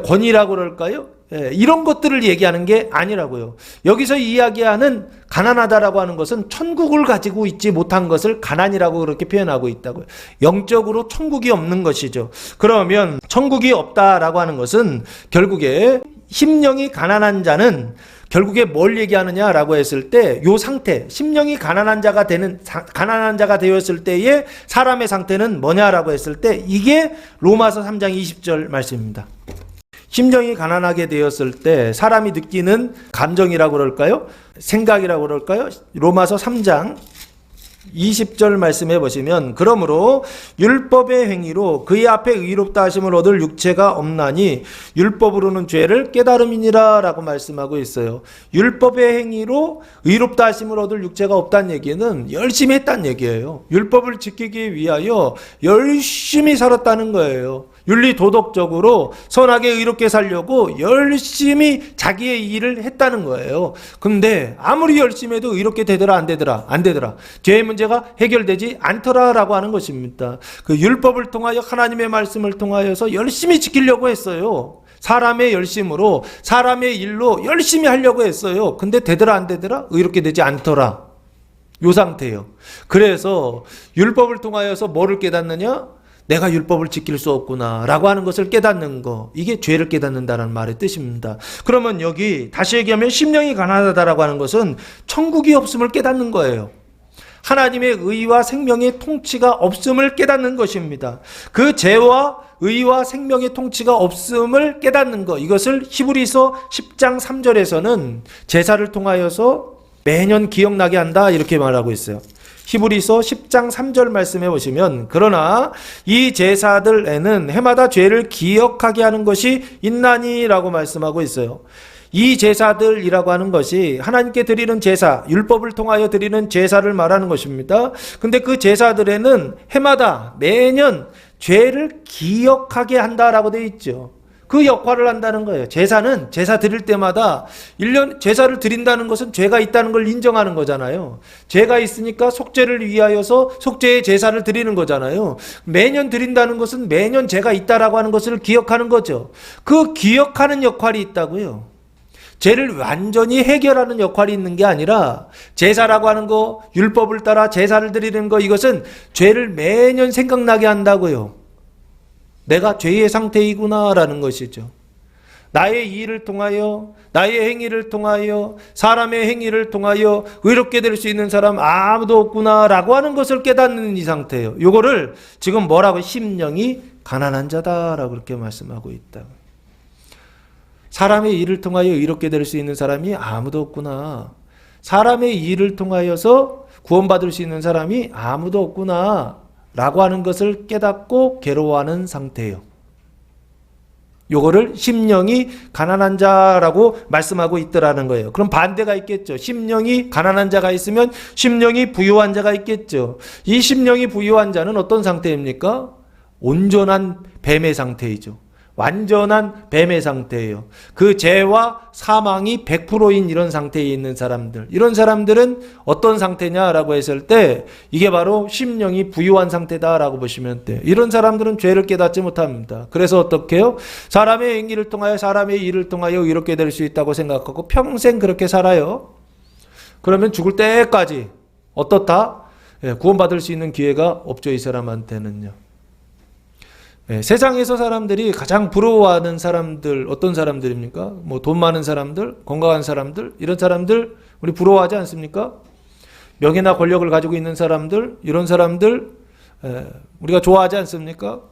권위라고 그럴까요? 이런 것들을 얘기하는 게 아니라고요. 여기서 이야기하는 가난하다라고 하는 것은 천국을 가지고 있지 못한 것을 가난이라고 그렇게 표현하고 있다고요. 영적으로 천국이 없는 것이죠. 그러면 천국이 없다라고 하는 것은 결국에 심령이 가난한 자는 결국에 뭘 얘기하느냐라고 했을 때 요 상태, 심령이 가난한 자가 되었을 때의 사람의 상태는 뭐냐라고 했을 때 이게 로마서 3장 20절 말씀입니다. 심령이 가난하게 되었을 때 사람이 느끼는 감정이라고 그럴까요? 생각이라고 그럴까요? 로마서 3장 20절 말씀해 보시면 그러므로 율법의 행위로 그의 앞에 의롭다 하심을 얻을 육체가 없나니 율법으로는 죄를 깨달음이니라 라고 말씀하고 있어요. 율법의 행위로 의롭다 하심을 얻을 육체가 없다는 얘기는 열심히 했다는 얘기예요. 율법을 지키기 위하여 열심히 살았다는 거예요. 윤리 도덕적으로 선하게 의롭게 살려고 열심히 자기의 일을 했다는 거예요. 근데 아무리 열심히 해도 의롭게 되더라 안 되더라? 죄의 문제가 해결되지 않더라라고 하는 것입니다. 그 율법을 통하여 하나님의 말씀을 통하여서 열심히 지키려고 했어요. 사람의 열심으로 사람의 일로 열심히 하려고 했어요. 근데 되더라 안 되더라? 의롭게 되지 않더라. 요 상태예요. 그래서 율법을 통하여서 뭐를 깨닫느냐? 내가 율법을 지킬 수 없구나 라고 하는 것을 깨닫는 거, 이게 죄를 깨닫는다는 말의 뜻입니다. 그러면 여기 다시 얘기하면 심령이 가난하다라고 하는 것은 천국이 없음을 깨닫는 거예요. 하나님의 의와 생명의 통치가 없음을 깨닫는 것입니다. 그 죄와 의와 생명의 통치가 없음을 깨닫는 것, 이것을 히브리서 10장 3절에서는 제사를 통하여서 매년 기억나게 한다 이렇게 말하고 있어요. 히브리서 10장 3절 말씀해 보시면 그러나 이 제사들에는 해마다 죄를 기억하게 하는 것이 있나니 라고 말씀하고 있어요. 이 제사들이라고 하는 것이 하나님께 드리는 제사, 율법을 통하여 드리는 제사를 말하는 것입니다. 근데 그 제사들에는 해마다 매년 죄를 기억하게 한다라고 되어 있죠. 그 역할을 한다는 거예요. 제사는 제사 드릴 때마다 1년 제사를 드린다는 것은 죄가 있다는 걸 인정하는 거잖아요. 죄가 있으니까 속죄를 위하여서 속죄의 제사를 드리는 거잖아요. 매년 드린다는 것은 매년 죄가 있다라고 하는 것을 기억하는 거죠. 그 기억하는 역할이 있다고요. 죄를 완전히 해결하는 역할이 있는 게 아니라 제사라고 하는 거, 율법을 따라 제사를 드리는 거, 이것은 죄를 매년 생각나게 한다고요. 내가 죄의 상태이구나라는 것이죠. 나의 일을 통하여, 나의 행위를 통하여, 사람의 행위를 통하여 의롭게 될 수 있는 사람 아무도 없구나라고 하는 것을 깨닫는 이 상태예요. 요거를 지금 뭐라고? 심령이 가난한 자다라고 그렇게 말씀하고 있다. 사람의 일을 통하여 의롭게 될 수 있는 사람이 아무도 없구나. 사람의 일을 통하여서 구원받을 수 있는 사람이 아무도 없구나 라고 하는 것을 깨닫고 괴로워하는 상태예요. 요거를 심령이 가난한 자라고 말씀하고 있더라는 거예요. 그럼 반대가 있겠죠. 심령이 가난한 자가 있으면 심령이 부유한 자가 있겠죠. 이 심령이 부유한 자는 어떤 상태입니까? 온전한 뱀의 상태이죠. 완전한 뱀의 상태예요. 그 죄와 사망이 100%인 이런 상태에 있는 사람들, 이런 사람들은 어떤 상태냐라고 했을 때 이게 바로 심령이 부유한 상태다라고 보시면 돼요. 이런 사람들은 죄를 깨닫지 못합니다. 그래서 어떻게 해요? 사람의 행위를 통하여, 사람의 일을 통하여 이렇게 될 수 있다고 생각하고 평생 그렇게 살아요. 그러면 죽을 때까지 어떻다? 구원받을 수 있는 기회가 없죠. 이 사람한테는요. 세상에서 사람들이 가장 부러워하는 사람들 어떤 사람들입니까? 뭐 돈 많은 사람들, 건강한 사람들, 이런 사람들 우리 부러워하지 않습니까? 명예나 권력을 가지고 있는 사람들, 이런 사람들 우리가 좋아하지 않습니까?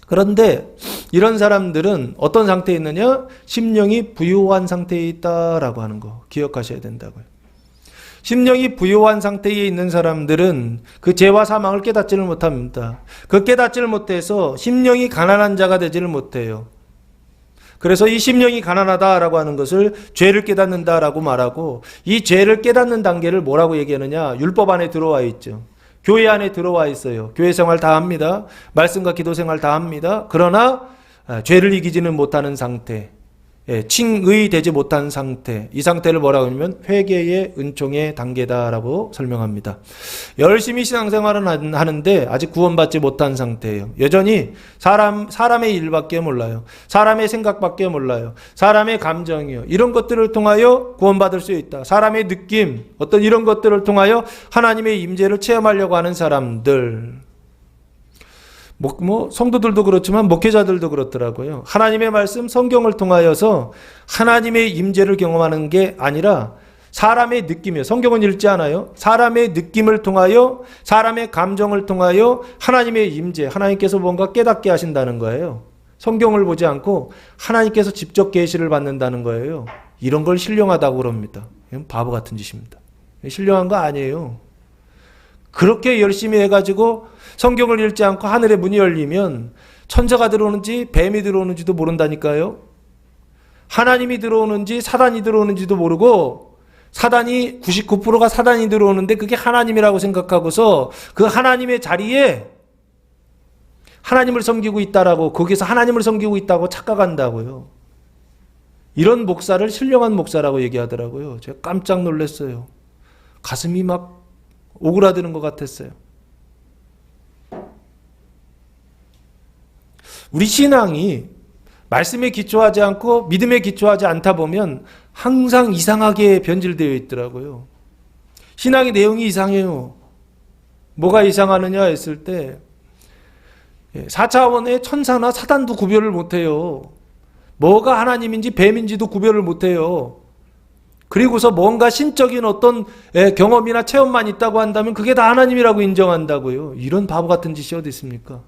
그런데 이런 사람들은 어떤 상태에 있느냐? 심령이 부유한 상태에 있다라고 하는 거 기억하셔야 된다고요. 심령이 부유한 상태에 있는 사람들은 그 죄와 사망을 깨닫지를 못합니다. 그 깨닫지를 못해서 심령이 가난한 자가 되지를 못해요. 그래서 이 심령이 가난하다라고 하는 것을 죄를 깨닫는다라고 말하고, 이 죄를 깨닫는 단계를 뭐라고 얘기하느냐? 율법 안에 들어와 있죠. 교회 안에 들어와 있어요. 교회 생활 다 합니다. 말씀과 기도 생활 다 합니다. 그러나 죄를 이기지는 못하는 상태, 칭의 되지 못한 상태, 이 상태를 뭐라고 하냐면 회개의 은총의 단계다라고 설명합니다. 열심히 신앙생활은 하는데 아직 구원받지 못한 상태예요. 여전히 사람의 일밖에 몰라요. 사람의 생각밖에 몰라요. 사람의 감정이요, 이런 것들을 통하여 구원받을 수 있다. 사람의 느낌, 어떤 이런 것들을 통하여 하나님의 임재를 체험하려고 하는 사람들, 성도들도 그렇지만 목회자들도 그렇더라고요. 하나님의 말씀, 성경을 통하여서 하나님의 임재를 경험하는 게 아니라 사람의 느낌이에요. 성경은 읽지 않아요. 사람의 느낌을 통하여, 사람의 감정을 통하여 하나님의 임재, 하나님께서 뭔가 깨닫게 하신다는 거예요. 성경을 보지 않고 하나님께서 직접 계시를 받는다는 거예요. 이런 걸 신령하다고 그럽니다. 이건 바보 같은 짓입니다. 신령한 거 아니에요. 그렇게 열심히 해가지고 성경을 읽지 않고 하늘의 문이 열리면 천사가 들어오는지 뱀이 들어오는지도 모른다니까요. 하나님이 들어오는지 사단이 들어오는지도 모르고, 사단이 99%가 사단이 들어오는데 그게 하나님이라고 생각하고서 그 하나님의 자리에 하나님을 섬기고 있다라고, 거기서 하나님을 섬기고 있다고 착각한다고요. 이런 목사를 신령한 목사라고 얘기하더라고요. 제가 깜짝 놀랐어요. 가슴이 막 오그라드는 것 같았어요. 우리 신앙이 말씀에 기초하지 않고 믿음에 기초하지 않다 보면 항상 이상하게 변질되어 있더라고요. 신앙의 내용이 이상해요. 뭐가 이상하느냐 했을 때 4차원의 천사나 사단도 구별을 못해요. 뭐가 하나님인지 뱀인지도 구별을 못해요. 그리고서 뭔가 신적인 어떤 경험이나 체험만 있다고 한다면 그게 다 하나님이라고 인정한다고요. 이런 바보 같은 짓이 어디 있습니까?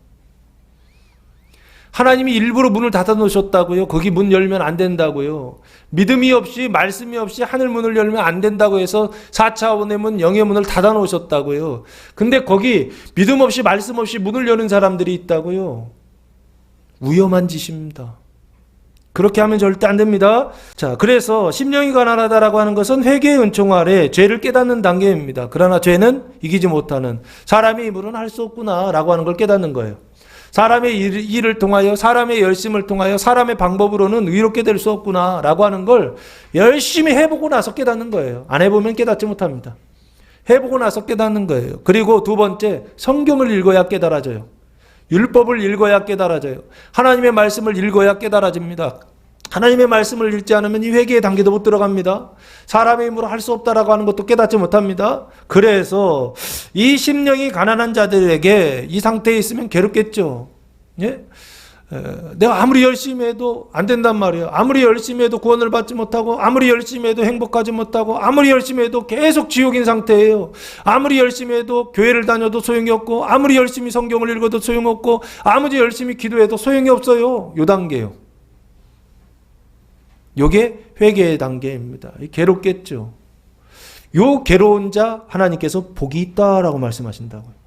하나님이 일부러 문을 닫아 놓으셨다고요. 거기 문 열면 안 된다고요. 믿음이 없이, 말씀이 없이 하늘 문을 열면 안 된다고 해서 4차원의 문, 영의 문을 닫아 놓으셨다고요. 근데 거기 믿음 없이, 말씀 없이 문을 여는 사람들이 있다고요. 위험한 짓입니다. 그렇게 하면 절대 안 됩니다. 자, 그래서 심령이 가난하다라고 하는 것은 회개의 은총 아래 죄를 깨닫는 단계입니다. 그러나 죄는 이기지 못하는, 사람의 힘으로는 할 수 없구나라고 하는 걸 깨닫는 거예요. 사람의 일을 통하여, 사람의 열심을 통하여, 사람의 방법으로는 의롭게 될 수 없구나라고 하는 걸 열심히 해보고 나서 깨닫는 거예요. 안 해보면 깨닫지 못합니다. 해보고 나서 깨닫는 거예요. 그리고 두 번째, 성경을 읽어야 깨달아져요. 율법을 읽어야 깨달아져요. 하나님의 말씀을 읽어야 깨달아집니다. 하나님의 말씀을 읽지 않으면 이 회개의 단계도 못 들어갑니다. 사람의 힘으로 할 수 없다라고 하는 것도 깨닫지 못합니다. 그래서 이 심령이 가난한 자들에게 이 상태에 있으면 괴롭겠죠. 예? 내가 아무리 열심히 해도 안 된단 말이에요. 아무리 열심히 해도 구원을 받지 못하고, 아무리 열심히 해도 행복하지 못하고, 아무리 열심히 해도 계속 지옥인 상태예요. 아무리 열심히 해도 교회를 다녀도 소용이 없고, 아무리 열심히 성경을 읽어도 소용없고, 아무리 열심히 기도해도 소용이 없어요. 요 단계요. 요게 회개의 단계입니다. 괴롭겠죠. 요 괴로운 자 하나님께서 복이 있다라고 말씀하신다고요.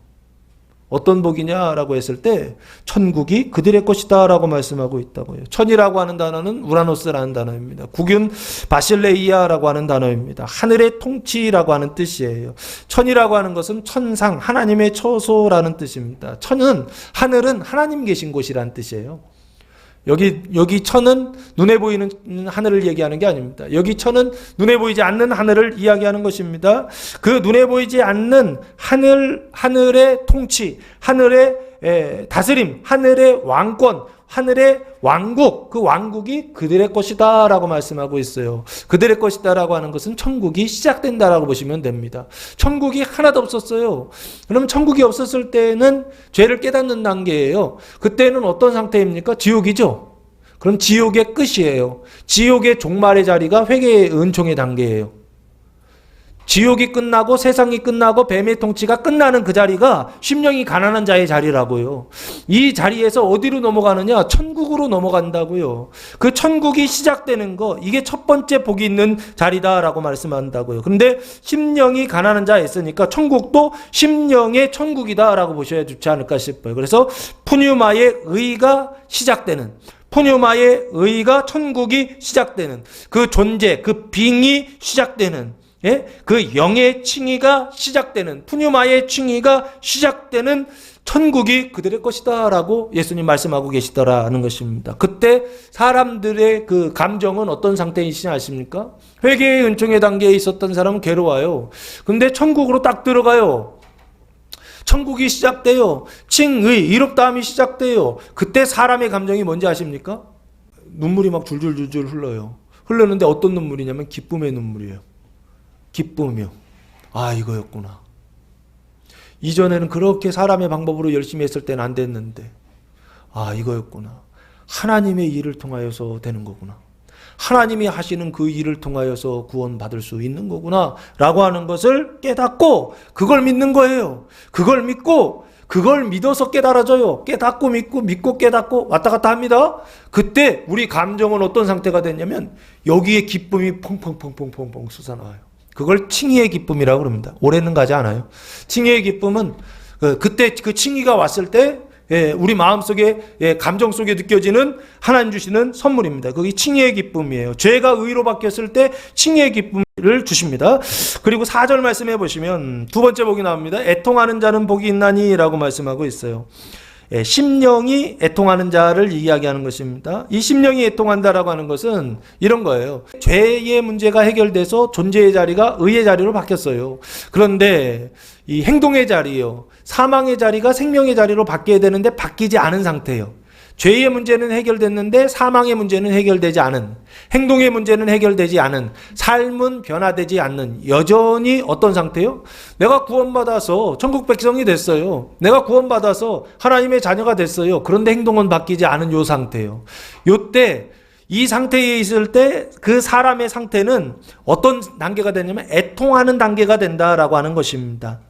어떤 복이냐라고 했을 때 천국이 그들의 것이다 라고 말씀하고 있다고요. 천이라고 하는 단어는 우라노스라는 단어입니다. 국윤 바실레이아라고 하는 단어입니다. 하늘의 통치라고 하는 뜻이에요. 천이라고 하는 것은 천상, 하나님의 처소라는 뜻입니다. 천은, 하늘은 하나님 계신 곳이라는 뜻이에요. 여기 천은 눈에 보이는 하늘을 얘기하는 게 아닙니다. 여기 천은 눈에 보이지 않는 하늘을 이야기하는 것입니다. 그 눈에 보이지 않는 하늘의 통치, 하늘의 다스림, 하늘의 왕권, 하늘의 왕국, 그 왕국이 그들의 것이다 라고 말씀하고 있어요. 그들의 것이다 라고 하는 것은 천국이 시작된다라고 보시면 됩니다. 천국이 하나도 없었어요. 그럼 천국이 없었을 때는 죄를 깨닫는 단계예요. 그때는 어떤 상태입니까? 지옥이죠. 그럼 지옥의 끝이에요. 지옥의 종말의 자리가 회개의 은총의 단계예요. 지옥이 끝나고 세상이 끝나고 뱀의 통치가 끝나는 그 자리가 심령이 가난한 자의 자리라고요. 이 자리에서 어디로 넘어가느냐? 천국으로 넘어간다고요. 그 천국이 시작되는 거, 이게 첫 번째 복이 있는 자리다라고 말씀한다고요. 그런데 심령이 가난한 자에 있으니까 천국도 심령의 천국이다라고 보셔야 좋지 않을까 싶어요. 그래서 푸뉴마의 의가 시작되는, 푸뉴마의 의가 천국이 시작되는, 그 존재, 그 빙이 시작되는, 그 영의 칭의가 시작되는, 푸뉴마의 칭의가 시작되는 천국이 그들의 것이다 라고 예수님 말씀하고 계시더라는 것입니다. 그때 사람들의 그 감정은 어떤 상태이시냐 아십니까? 회개의 은총의 단계에 있었던 사람은 괴로워요. 근데 천국으로 딱 들어가요. 천국이 시작돼요. 칭의, 이롭다함이 시작돼요. 그때 사람의 감정이 뭔지 아십니까? 눈물이 막 줄줄줄줄 흘러요. 흐르는데 어떤 눈물이냐면 기쁨의 눈물이에요. 기쁨이요. 아, 이거였구나. 이전에는 그렇게 사람의 방법으로 열심히 했을 때는 안 됐는데, 아, 이거였구나. 하나님의 일을 통하여서 되는 거구나. 하나님이 하시는 그 일을 통하여서 구원받을 수 있는 거구나 라고 하는 것을 깨닫고 그걸 믿는 거예요. 그걸 믿고 그걸 믿어서 깨달아져요. 깨닫고 믿고 깨닫고 왔다 갔다 합니다. 그때 우리 감정은 어떤 상태가 됐냐면 여기에 기쁨이 펑펑펑펑펑펑 솟아나와요. 그걸 칭의의 기쁨이라고 그럽니다. 올해는 가지 않아요. 칭의의 기쁨은 그때 그 칭의가 왔을 때 우리 마음속에 감정 속에 느껴지는 하나님 주시는 선물입니다. 그게 칭의의 기쁨이에요. 죄가 의로 바뀌었을 때 칭의의 기쁨을 주십니다. 그리고 4절 말씀해 보시면 두 번째 복이 나옵니다. 애통하는 자는 복이 있나니 라고 말씀하고 있어요. 심령이 애통하는 자를 이야기하는 것입니다. 이 심령이 애통한다라고 하는 것은 이런 거예요. 죄의 문제가 해결돼서 존재의 자리가 의의 자리로 바뀌었어요. 그런데 이 행동의 자리요, 사망의 자리가 생명의 자리로 바뀌어야 되는데 바뀌지 않은 상태예요. 죄의 문제는 해결됐는데 사망의 문제는 해결되지 않은, 행동의 문제는 해결되지 않은, 삶은 변화되지 않는, 여전히 어떤 상태요? 내가 구원받아서 천국 백성이 됐어요. 내가 구원받아서 하나님의 자녀가 됐어요. 그런데 행동은 바뀌지 않은 요 상태예요. 요때 이 상태에 있을 때 그 사람의 상태는 어떤 단계가 되냐면 애통하는 단계가 된다라고 하는 것입니다.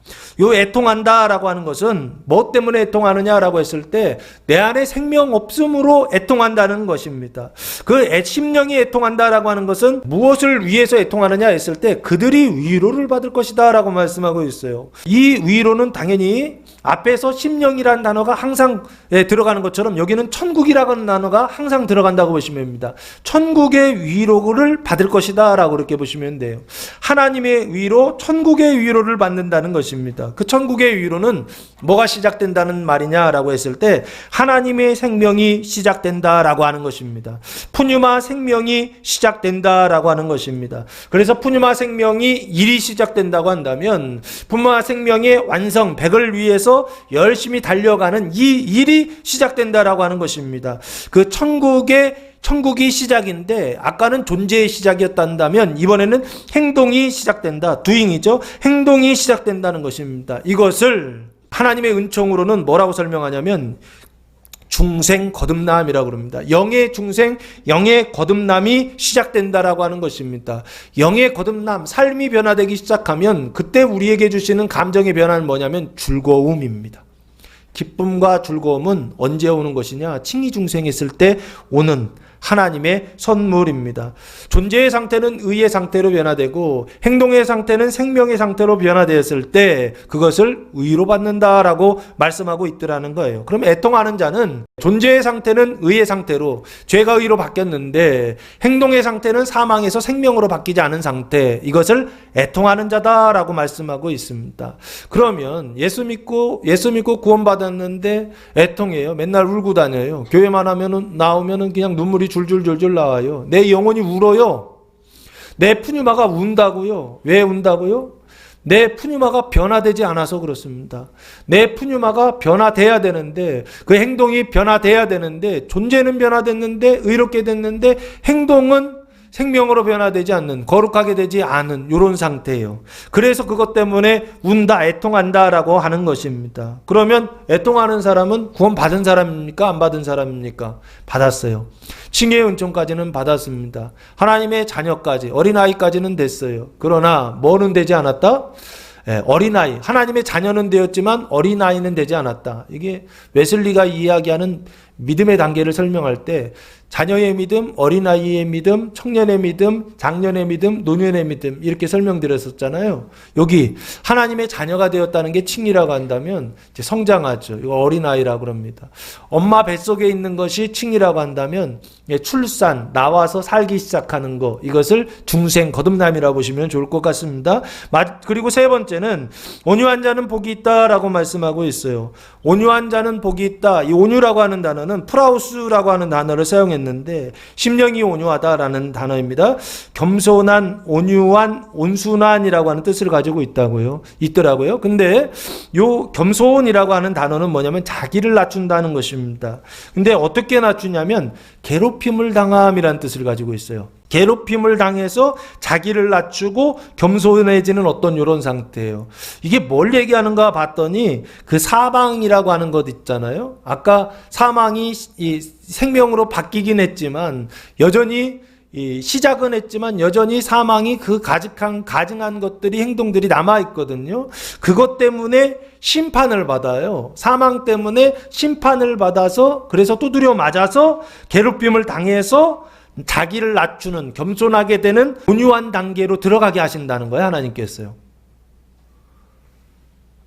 요 애통한다라고 하는 것은 뭐 때문에 애통하느냐라고 했을 때 내 안에 생명 없음으로 애통한다는 것입니다. 그 심령이 애통한다라고 하는 것은 무엇을 위해서 애통하느냐 했을 때 그들이 위로를 받을 것이다 라고 말씀하고 있어요. 이 위로는 당연히 앞에서 심령이라는 단어가 항상 들어가는 것처럼 여기는 천국이라고 하는 단어가 항상 들어간다고 보시면 됩니다. 천국의 위로를 받을 것이다 라고 그렇게 보시면 돼요. 하나님의 위로, 천국의 위로를 받는다는 것입니다. 그 천국의 위로는 뭐가 시작된다는 말이냐라고 했을 때 하나님의 생명이 시작된다라고 하는 것입니다. 푸뉴마 생명이 시작된다라고 하는 것입니다. 그래서 푸뉴마 생명이 일이 시작된다고 한다면 푸뉴마 생명의 완성, 100을 위해서 열심히 달려가는 이 일이 시작된다라고 하는 것입니다. 그 천국이 시작인데 아까는 존재의 시작이었다면 이번에는 행동이 시작된다. doing이죠. 행동이 시작된다는 것입니다. 이것을 하나님의 은총으로는 뭐라고 설명하냐면 중생 거듭남이라고 그럽니다. 영의 중생, 영의 거듭남이 시작된다라고 하는 것입니다. 영의 거듭남, 삶이 변화되기 시작하면 그때 우리에게 주시는 감정의 변화는 뭐냐면 즐거움입니다. 기쁨과 즐거움은 언제 오는 것이냐? 칭의중생했을 때 오는 하나님의 선물입니다. 존재의 상태는 의의 상태로 변화되고 행동의 상태는 생명의 상태로 변화되었을 때 그것을 의로 받는다라고 말씀하고 있더라는 거예요. 그럼 애통하는 자는 존재의 상태는 의의 상태로 죄가 의로 바뀌었는데 행동의 상태는 사망에서 생명으로 바뀌지 않은 상태, 이것을 애통하는 자다라고 말씀하고 있습니다. 그러면 예수 믿고 구원받았는데 애통해요. 맨날 울고 다녀요. 교회만 나오면은 그냥 눈물이 줄줄줄줄 나와요. 내 영혼이 울어요. 내 푸뉴마가 운다고요. 왜 운다고요? 내 푸뉴마가 변화되지 않아서 그렇습니다. 내 푸뉴마가 변화돼야 되는데, 그 행동이 변화돼야 되는데, 존재는 변화됐는데 의롭게 됐는데 행동은 생명으로 변화되지 않는, 거룩하게 되지 않은 이런 상태예요. 그래서 그것 때문에 운다, 애통한다라고 하는 것입니다. 그러면 애통하는 사람은 구원 받은 사람입니까? 안 받은 사람입니까? 받았어요. 칭의의 은총까지는 받았습니다. 하나님의 자녀까지, 어린아이까지는 됐어요. 그러나 뭐는 되지 않았다? 어린아이, 하나님의 자녀는 되었지만 어린아이는 되지 않았다. 이게 웨슬리가 이야기하는 믿음의 단계를 설명할 때 자녀의 믿음, 어린아이의 믿음, 청년의 믿음, 장년의 믿음, 노년의 믿음 이렇게 설명드렸었잖아요. 여기 하나님의 자녀가 되었다는 게 칭이라고 한다면 이제 성장하죠. 이거 어린아이라고 그럽니다. 엄마 뱃속에 있는 것이 칭이라고 한다면 출산, 나와서 살기 시작하는 거, 이것을 중생 거듭남이라고 보시면 좋을 것 같습니다. 그리고 세 번째는 온유한 자는 복이 있다라고 말씀하고 있어요. 온유한 자는 복이 있다. 이 온유라고 하는 단어는 프라우스라고 하는 단어를 사용했는데 심령이 온유하다라는 단어입니다. 겸손한, 온유한, 온순한이라고 하는 뜻을 가지고 있더라고요. 근데 요 겸손이라고 하는 단어는 뭐냐면 자기를 낮춘다는 것입니다. 근데 어떻게 낮추냐면 괴롭힘을 당함이라는 뜻을 가지고 있어요. 괴롭힘을 당해서 자기를 낮추고 겸손해지는 어떤 이런 상태예요. 이게 뭘 얘기하는가 봤더니 그 사망이라고 하는 것 있잖아요. 아까 사망이 이 생명으로 바뀌긴 했지만 여전히 시작은 했지만 여전히 사망이 그 가증한 것들이, 행동들이 남아있거든요. 그것 때문에 심판을 받아요. 사망 때문에 심판을 받아서, 그래서 두드려 맞아서 괴롭힘을 당해서 자기를 낮추는, 겸손하게 되는 온유한 단계로 들어가게 하신다는 거예요. 하나님께서요.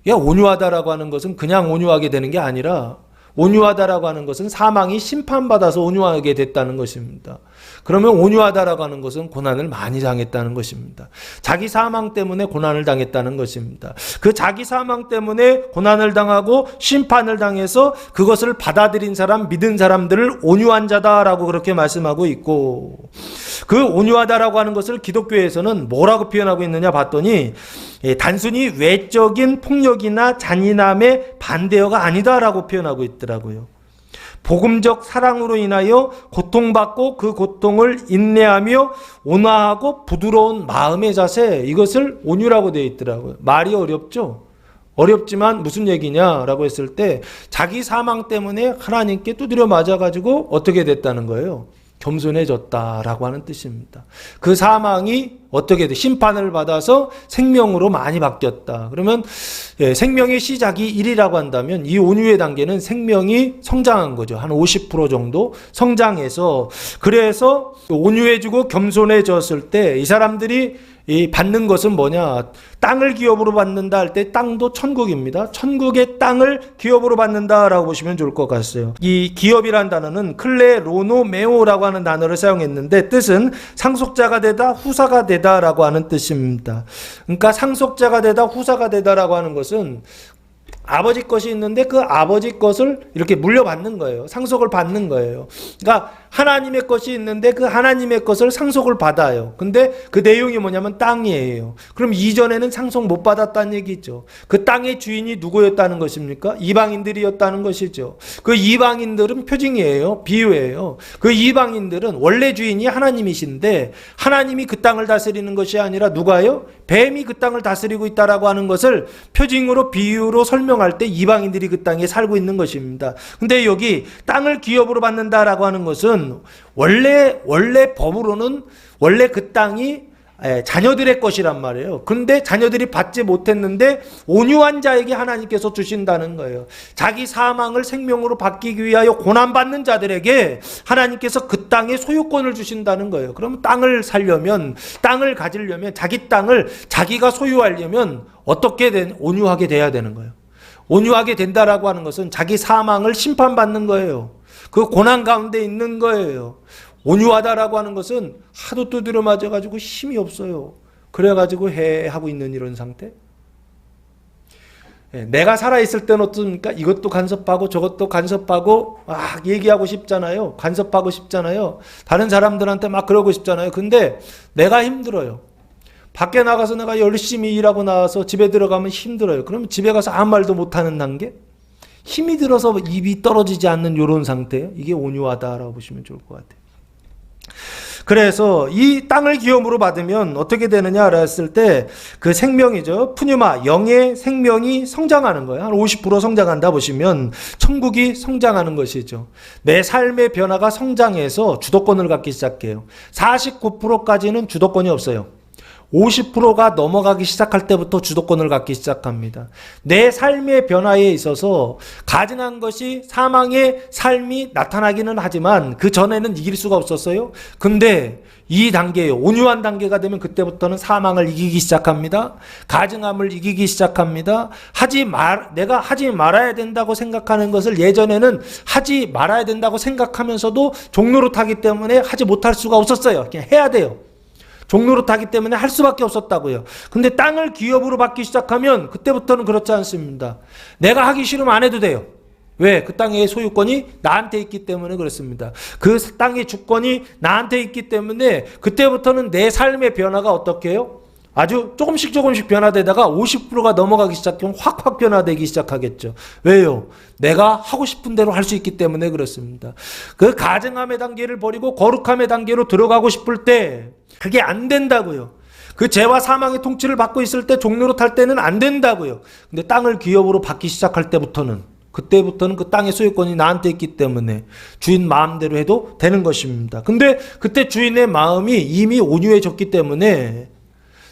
온유하다라고 하는 것은 그냥 온유하게 되는 게 아니라, 온유하다라고 하는 것은 사망이 심판받아서 온유하게 됐다는 것입니다. 그러면 온유하다라고 하는 것은 고난을 많이 당했다는 것입니다. 자기 사망 때문에 고난을 당했다는 것입니다. 그 자기 사망 때문에 고난을 당하고 심판을 당해서 그것을 받아들인 사람, 믿은 사람들을 온유한 자다라고 그렇게 말씀하고 있고, 그 온유하다라고 하는 것을 기독교에서는 뭐라고 표현하고 있느냐 봤더니 단순히 외적인 폭력이나 잔인함의 반대어가 아니다라고 표현하고 있더라고요. 복음적 사랑으로 인하여 고통받고 그 고통을 인내하며 온화하고 부드러운 마음의 자세, 이것을 온유라고 되어 있더라고요. 말이 어렵죠? 어렵지만 무슨 얘기냐라고 했을 때 자기 사망 때문에 하나님께 두드려 맞아가지고 어떻게 됐다는 거예요? 겸손해졌다라고 하는 뜻입니다. 그 사망이 어떻게 돼? 심판을 받아서 생명으로 많이 바뀌었다. 그러면 생명의 시작이 1이라고 한다면 이 온유의 단계는 생명이 성장한 거죠. 한 50% 정도 성장해서, 그래서 온유해지고 겸손해졌을 때 이 사람들이 받는 것은 뭐냐? 땅을 기업으로 받는다 할 때 땅도 천국입니다. 천국의 땅을 기업으로 받는다라고 보시면 좋을 것 같아요. 이 기업이라는 단어는 클레로노메오라고 하는 단어를 사용했는데 뜻은 상속자가 되다, 후사가 되다라고 하는 뜻입니다. 그러니까 상속자가 되다, 후사가 되다라고 하는 것은 아버지 것이 있는데 그 아버지 것을 이렇게 물려받는 거예요. 상속을 받는 거예요. 그러니까 하나님의 것이 있는데 그 하나님의 것을 상속을 받아요. 근데 그 내용이 뭐냐면 땅이에요. 그럼 이전에는 상속 못 받았다는 얘기죠. 그 땅의 주인이 누구였다는 것입니까? 이방인들이었다는 것이죠. 그 이방인들은 표징이에요. 비유예요. 그 이방인들은 원래 주인이 하나님이신데 하나님이 그 땅을 다스리는 것이 아니라 누가요? 뱀이 그 땅을 다스리고 있다라고 하는 것을 표징으로 비유로 설명할 때 이방인들이 그 땅에 살고 있는 것입니다. 근데 여기 땅을 기업으로 받는다라고 하는 것은 원래 법으로는 원래 그 땅이 자녀들의 것이란 말이에요. 근데 자녀들이 받지 못했는데 온유한 자에게 하나님께서 주신다는 거예요. 자기 사망을 생명으로 바뀌기 위하여 고난받는 자들에게 하나님께서 그 땅의 소유권을 주신다는 거예요. 그러면 땅을 살려면, 땅을 가지려면, 자기 땅을 자기가 소유하려면 어떻게 온유하게 돼야 되는 거예요. 온유하게 된다라고 하는 것은 자기 사망을 심판받는 거예요. 그 고난 가운데 있는 거예요. 온유하다라고 하는 것은 하도 두드려 맞아가지고 힘이 없어요. 그래가지고 하고 있는 이런 상태. 내가 살아있을 때는 어떻습니까? 이것도 간섭하고 저것도 간섭하고 막 얘기하고 싶잖아요. 간섭하고 싶잖아요. 다른 사람들한테 막 그러고 싶잖아요. 근데 내가 힘들어요. 밖에 나가서 내가 열심히 일하고 나와서 집에 들어가면 힘들어요. 그러면 집에 가서 아무 말도 못하는 단계? 힘이 들어서 입이 떨어지지 않는 이런 상태예요. 이게 온유하다라고 보시면 좋을 것 같아요. 그래서 이 땅을 기업으로 받으면 어떻게 되느냐라 했을 때 그 생명이죠. 푸뉴마, 영의 생명이 성장하는 거예요. 한 50% 성장한다 보시면 천국이 성장하는 것이죠. 내 삶의 변화가 성장해서 주도권을 갖기 시작해요. 49%까지는 주도권이 없어요. 50%가 넘어가기 시작할 때부터 주도권을 갖기 시작합니다. 내 삶의 변화에 있어서 가증한 것이 사망의 삶이 나타나기는 하지만 그 전에는 이길 수가 없었어요. 근데 이 단계예요. 온유한 단계가 되면 그때부터는 사망을 이기기 시작합니다. 가증함을 이기기 시작합니다. 내가 하지 말아야 된다고 생각하는 것을 예전에는 하지 말아야 된다고 생각하면서도 종노릇하기 때문에 하지 못할 수가 없었어요. 그냥 해야 돼요. 종노릇하기 때문에 할 수밖에 없었다고요. 근데 땅을 기업으로 받기 시작하면 그때부터는 그렇지 않습니다. 내가 하기 싫으면 안 해도 돼요. 왜? 그 땅의 소유권이 나한테 있기 때문에 그렇습니다. 그 땅의 주권이 나한테 있기 때문에 그때부터는 내 삶의 변화가 어떻게 해요? 아주 조금씩 변화되다가 50%가 넘어가기 시작하면 확 변화되기 시작하겠죠. 왜요? 내가 하고 싶은 대로 할 수 있기 때문에 그렇습니다. 그 가증함의 단계를 버리고 거룩함의 단계로 들어가고 싶을 때 그게 안 된다고요. 그 죄와 사망의 통치를 받고 있을 때 종노릇할 때는 안 된다고요. 근데 땅을 기업으로 받기 시작할 때부터는 그때부터는 그 땅의 소유권이 나한테 있기 때문에 주인 마음대로 해도 되는 것입니다. 근데 그때 주인의 마음이 이미 온유해졌기 때문에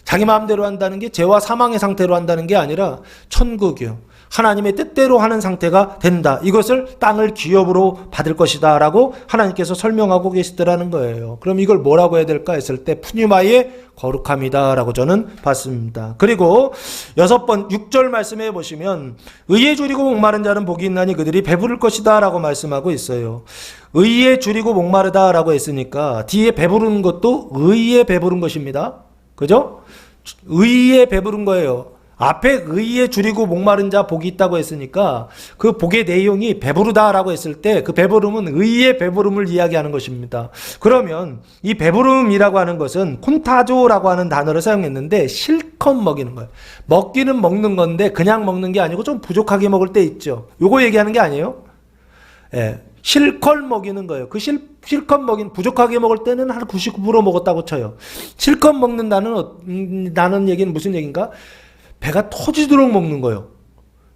자기 마음대로 한다는 게 죄와 사망의 상태로 한다는 게 아니라 천국이요. 하나님의 뜻대로 하는 상태가 된다. 이것을 땅을 기업으로 받을 것이다 라고 하나님께서 설명하고 계시더라는 거예요. 그럼 이걸 뭐라고 해야 될까 했을 때 푸뉴마의 거룩함이다 라고 저는 봤습니다. 그리고 6절 말씀해 보시면 의에 줄이고 목마른 자는 복이 있나니 그들이 배부를 것이다 라고 말씀하고 있어요. 의에 줄이고 목마르다 라고 했으니까 뒤에 배부른 것도 의에 배부른 것입니다. 그죠? 의에 배부른 거예요. 앞에 의에 줄이고 목마른 자 복이 있다고 했으니까 그 복의 내용이 배부르다라고 했을 때 그 배부름은 의의 배부름을 이야기하는 것입니다. 그러면 이 배부름이라고 하는 것은 콘타조라고 하는 단어를 사용했는데 실컷 먹이는 거예요. 먹기는 먹는 건데 그냥 먹는 게 아니고 좀 부족하게 먹을 때 있죠. 요거 얘기하는 게 아니에요. 예. 실컷 먹이는 거예요. 그 실컷 부족하게 먹을 때는 한 99% 먹었다고 쳐요. 실컷 먹는다는 얘기는 무슨 얘기인가? 배가 터지도록 먹는 거예요.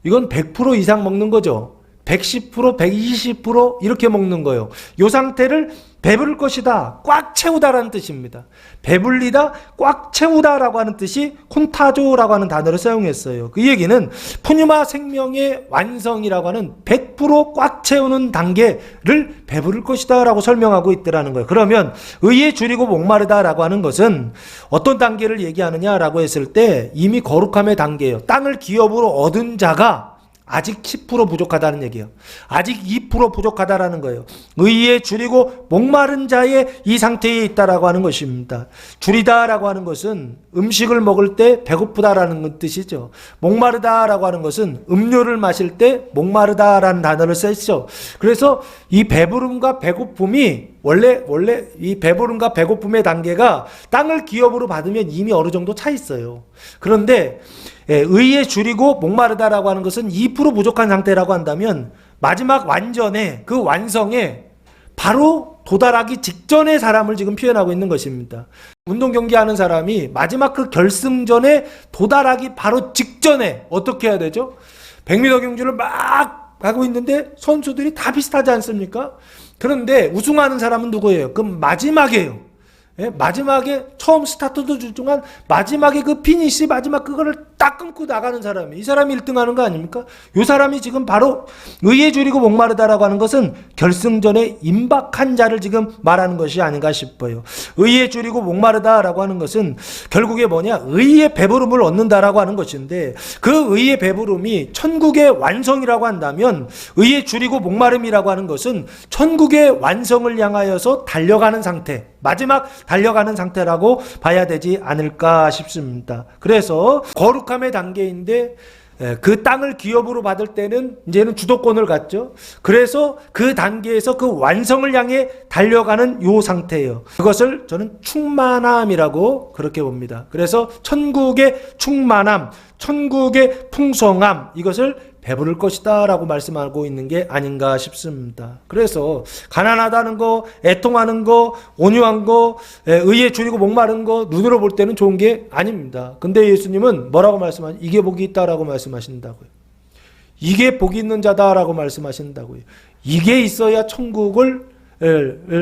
이건 100% 이상 먹는 거죠. 110%, 120% 이렇게 먹는 거예요. 이 상태를 배부를 것이다, 꽉 채우다라는 뜻입니다. 배불리다, 꽉 채우다라고 하는 뜻이 콘타조라고 하는 단어를 사용했어요. 그 얘기는 푸뉴마 생명의 완성이라고 하는 100%꽉 채우는 단계를 배부를 것이다 라고 설명하고 있더라는 거예요. 그러면 의에 줄이고 목마르다라고 하는 것은 어떤 단계를 얘기하느냐라고 했을 때 이미 거룩함의 단계예요. 땅을 기업으로 얻은 자가 아직 10% 부족하다는 얘기예요. 아직 2% 부족하다라는 거예요. 의에 줄이고 목마른 자의 이 상태에 있다라고 하는 것입니다. 줄이다라고 하는 것은 음식을 먹을 때 배고프다라는 뜻이죠. 목마르다라고 하는 것은 음료를 마실 때 목마르다라는 단어를 쓰죠. 그래서 이 배부름과 배고픔이 원래 이 배부름과 배고픔의 단계가 땅을 기업으로 받으면 이미 어느 정도 차 있어요. 그런데 의에 줄이고 목마르다라고 하는 것은 2% 부족한 상태라고 한다면 마지막 완전에 그 완성에 바로 도달하기 직전의 사람을 지금 표현하고 있는 것입니다. 운동 경기하는 사람이 마지막 그 결승전에 도달하기 바로 직전에 어떻게 해야 되죠? 100m 경주를 막 하고 있는데 선수들이 다 비슷하지 않습니까? 그런데 우승하는 사람은 누구예요? 그럼 마지막이에요. 예? 마지막에 처음 스타트도 중요한 마지막에 그 피니시 마지막 그거를 딱 끊고 나가는 사람이 이 사람이 1등하는 거 아닙니까? 이 사람이 지금 바로 의에 줄이고 목마르다라고 하는 것은 결승전에 임박한 자를 지금 말하는 것이 아닌가 싶어요. 의에 줄이고 목마르다라고 하는 것은 결국에 뭐냐? 의의 배부름을 얻는다라고 하는 것인데 그 의의 배부름이 천국의 완성이라고 한다면 의에 줄이고 목마름이라고 하는 것은 천국의 완성을 향하여서 달려가는 상태, 마지막 달려가는 상태라고 봐야 되지 않을까 싶습니다. 그래서 거룩함의 단계인데 그 땅을 기업으로 받을 때는 이제는 주도권을 갖죠. 그래서 그 단계에서 그 완성을 향해 달려가는 요 상태예요. 그것을 저는 충만함이라고 그렇게 봅니다. 그래서 천국의 충만함, 천국의 풍성함, 이것을 배부를 것이다 라고 말씀하고 있는 게 아닌가 싶습니다. 그래서 가난하다는 거, 애통하는 거, 온유한 거, 의에 줄이고 목마른 거 눈으로 볼 때는 좋은 게 아닙니다. 근데 예수님은 뭐라고 말씀하시죠? 이게 복이 있다라고 말씀하신다고요. 이게 복이 있는 자다라고 말씀하신다고요. 이게 있어야 천국을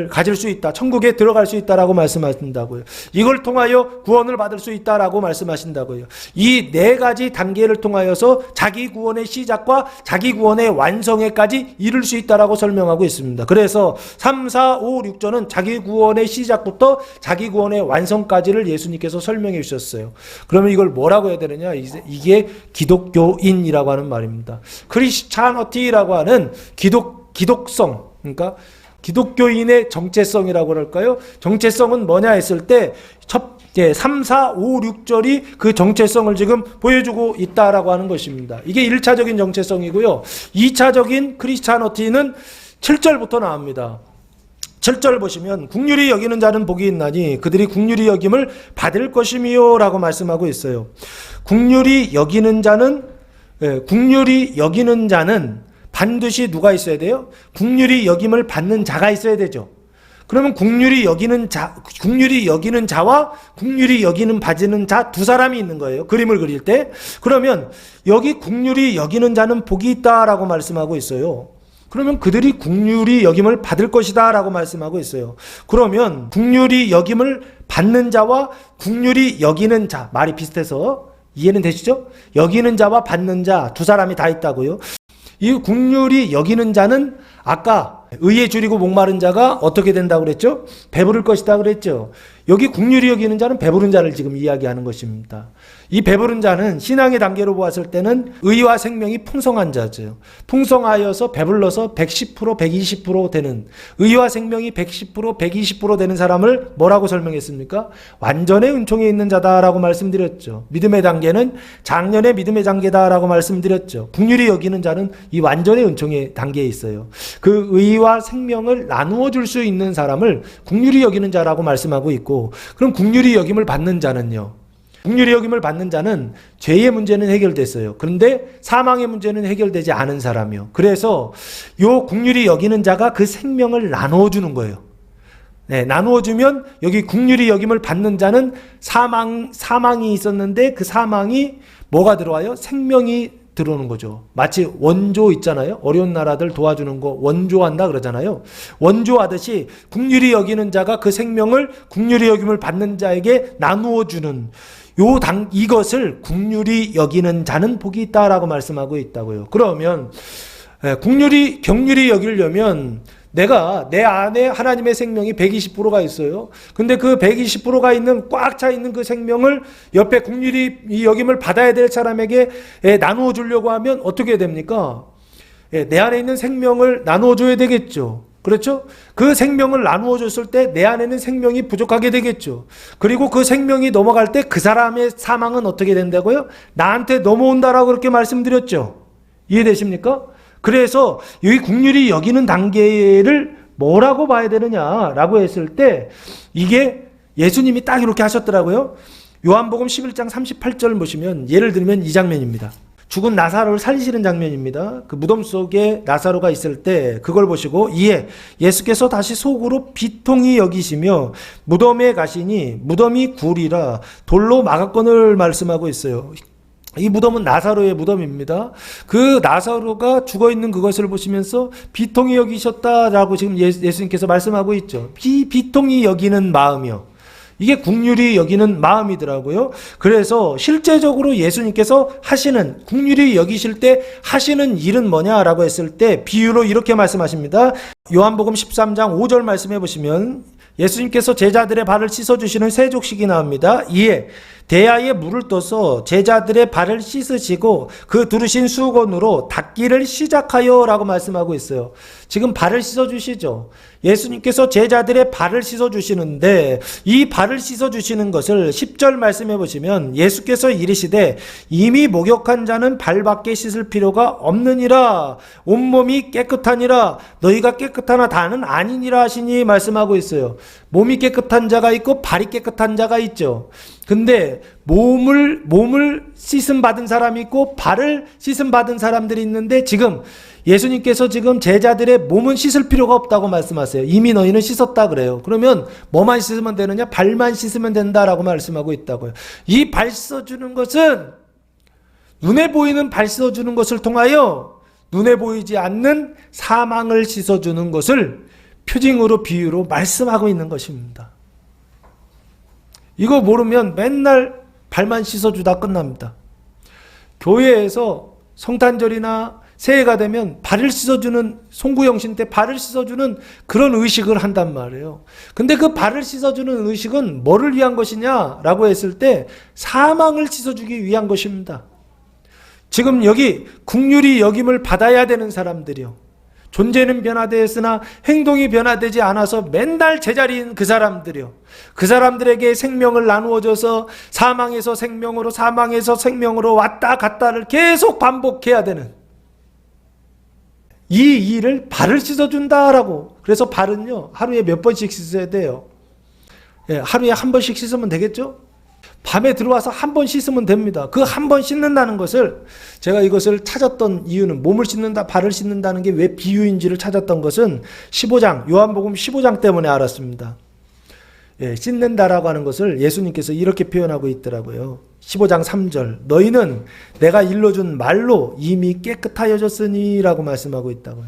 가질 수 있다. 천국에 들어갈 수 있다라고 말씀하신다고요. 이걸 통하여 구원을 받을 수 있다라고 말씀하신다고요. 이 네 가지 단계를 통하여서 자기 구원의 시작과 자기 구원의 완성에까지 이룰 수 있다라고 설명하고 있습니다. 그래서 3, 4, 5, 6절은 자기 구원의 시작부터 자기 구원의 완성까지를 예수님께서 설명해 주셨어요. 그러면 이걸 뭐라고 해야 되느냐? 이게 기독교인이라고 하는 말입니다. 크리스찬어티라고 하는 기독성, 그러니까 기독교인의 정체성이라고 그럴까요? 정체성은 뭐냐 했을 때 3, 4, 5, 6절이 그 정체성을 지금 보여주고 있다라고 하는 것입니다. 이게 1차적인 정체성이고요. 2차적인 크리스찬어티는 7절부터 나옵니다. 7절 보시면 국률이 여기는 자는 복이 있나니 그들이 국률이 여김을 받을 것이미요 라고 말씀하고 있어요. 국률이 여기는 자는 반드시 누가 있어야 돼요? 국률이 여김을 받는 자가 있어야 되죠. 그러면 국률이 여기는 자와 국률이 여기는 받는 자 두 사람이 있는 거예요. 그림을 그릴 때. 그러면 여기 국률이 여기는 자는 복이 있다라고 말씀하고 있어요. 그러면 그들이 국률이 여김을 받을 것이다 라고 말씀하고 있어요. 그러면 국률이 여김을 받는 자와 국률이 여기는 자, 말이 비슷해서 이해는 되시죠? 여기는 자와 받는 자 두 사람이 다 있다고요. 이 국률이 여기는 자는 아까 의에 줄이고 목마른 자가 어떻게 된다고 그랬죠? 배부를 것이다 그랬죠. 여기 국률이 여기는 자는 배부른 자를 지금 이야기하는 것입니다. 이 배부른 자는 신앙의 단계로 보았을 때는 의와 생명이 풍성한 자죠. 풍성하여서 배불러서 110%, 120% 되는, 의와 생명이 110%, 120% 되는 사람을 뭐라고 설명했습니까? 완전의 은총에 있는 자다라고 말씀드렸죠. 믿음의 단계는 작년의 믿음의 단계다라고 말씀드렸죠. 국률이 여기는 자는 이 완전의 은총의 단계에 있어요. 그 의와 생명을 나누어 줄 수 있는 사람을 국률이 여기는 자라고 말씀하고 있고, 그럼 국률이 여김을 받는 자는요? 국률이 여김을 받는 자는 죄의 문제는 해결됐어요. 그런데 사망의 문제는 해결되지 않은 사람이요. 그래서 요 국률이 여기는 자가 그 생명을 나누어 주는 거예요. 네, 나누어 주면 여기 국률이 여김을 받는 자는 사망이 있었는데 그 사망이 뭐가 들어와요? 생명이 들어오는 거죠. 마치 원조 있잖아요. 어려운 나라들 도와주는 거 원조한다 그러잖아요. 원조하듯이 국률이 여기는 자가 그 생명을 국률이 여김을 받는 자에게 나누어 주는 이것을 국률이 여기는 자는 복이 있다라고 말씀하고 있다고요. 그러면 경률이 여기려면 내가 내 안에 하나님의 생명이 120%가 있어요. 근데 그 120%가 있는 꽉 차 있는 그 생명을 옆에 긍휼히 이 여김을 받아야 될 사람에게 나누어 주려고 하면 어떻게 됩니까? 내 안에 있는 생명을 나누어 줘야 되겠죠. 그렇죠? 그 생명을 나누어 줬을 때 내 안에는 생명이 부족하게 되겠죠. 그리고 그 생명이 넘어갈 때 그 사람의 사망은 어떻게 된다고요? 나한테 넘어온다라고 그렇게 말씀드렸죠. 이해되십니까? 그래서 이 긍휼히 여기는 단계를 뭐라고 봐야 되느냐라고 했을 때 이게 예수님이 딱 이렇게 하셨더라고요. 요한복음 11장 38절 보시면 예를 들면 이 장면입니다. 죽은 나사로를 살리시는 장면입니다. 그 무덤 속에 나사로가 있을 때 그걸 보시고 이에 예수께서 다시 속으로 비통히 여기시며 무덤에 가시니 무덤이 굴이라 돌로 막았거늘 말씀하고 있어요. 이 무덤은 나사로의 무덤입니다. 그 나사로가 죽어있는 그것을 보시면서 비통히 여기셨다라고 지금 예수님께서 말씀하고 있죠. 비통히 여기는 마음이요. 이게 긍휼히 여기는 마음이더라고요. 그래서 실제적으로 예수님께서 하시는, 긍휼히 여기실 때 하시는 일은 뭐냐라고 했을 때 비유로 이렇게 말씀하십니다. 요한복음 13장 5절 말씀해 보시면 예수님께서 제자들의 발을 씻어주시는 세족식이 나옵니다. 이에 대야에 물을 떠서 제자들의 발을 씻으시고 그 두르신 수건으로 닦기를 시작하여 라고 말씀하고 있어요. 지금 발을 씻어주시죠. 예수님께서 제자들의 발을 씻어주시는데 이 발을 씻어주시는 것을 10절 말씀해 보시면 예수께서 이르시되 이미 목욕한 자는 발밖에 씻을 필요가 없느니라 온몸이 깨끗하니라 너희가 깨끗하나 다는 아니니라 하시니 말씀하고 있어요. 몸이 깨끗한 자가 있고 발이 깨끗한 자가 있죠. 근데 몸을 씻음 받은 사람이 있고 발을 씻음 받은 사람들이 있는데 지금 예수님께서 지금 제자들의 몸은 씻을 필요가 없다고 말씀하세요. 이미 너희는 씻었다 그래요. 그러면 뭐만 씻으면 되느냐? 발만 씻으면 된다라고 말씀하고 있다고요. 이 발 씻어주는 것은 눈에 보이는 발 씻어주는 것을 통하여 눈에 보이지 않는 사망을 씻어주는 것을 표징으로 비유로 말씀하고 있는 것입니다. 이거 모르면 맨날 발만 씻어주다 끝납니다. 교회에서 성탄절이나 새해가 되면 발을 씻어주는 송구영신 때 발을 씻어주는 그런 의식을 한단 말이에요. 근데 그 발을 씻어주는 의식은 뭐를 위한 것이냐라고 했을 때 사망을 씻어주기 위한 것입니다. 지금 여기 긍휼히 여김을 받아야 되는 사람들이요. 존재는 변화되었으나 행동이 변화되지 않아서 맨날 제자리인 그 사람들이요. 그 사람들에게 생명을 나누어줘서 사망에서 생명으로 사망에서 생명으로 왔다 갔다를 계속 반복해야 되는 이 일을 발을 씻어준다라고. 그래서 발은요 하루에 몇 번씩 씻어야 돼요. 하루에 한 번씩 씻으면 되겠죠? 밤에 들어와서 한 번 씻으면 됩니다. 그 한 번 씻는다는 것을 제가 이것을 찾았던 이유는 몸을 씻는다, 발을 씻는다는 게 왜 비유인지를 찾았던 것은 15장, 요한복음 15장 때문에 알았습니다. 씻는다라고 하는 것을 예수님께서 이렇게 표현하고 있더라고요. 15장 3절 너희는 내가 일러준 말로 이미 깨끗하여졌으니 라고 말씀하고 있다고요.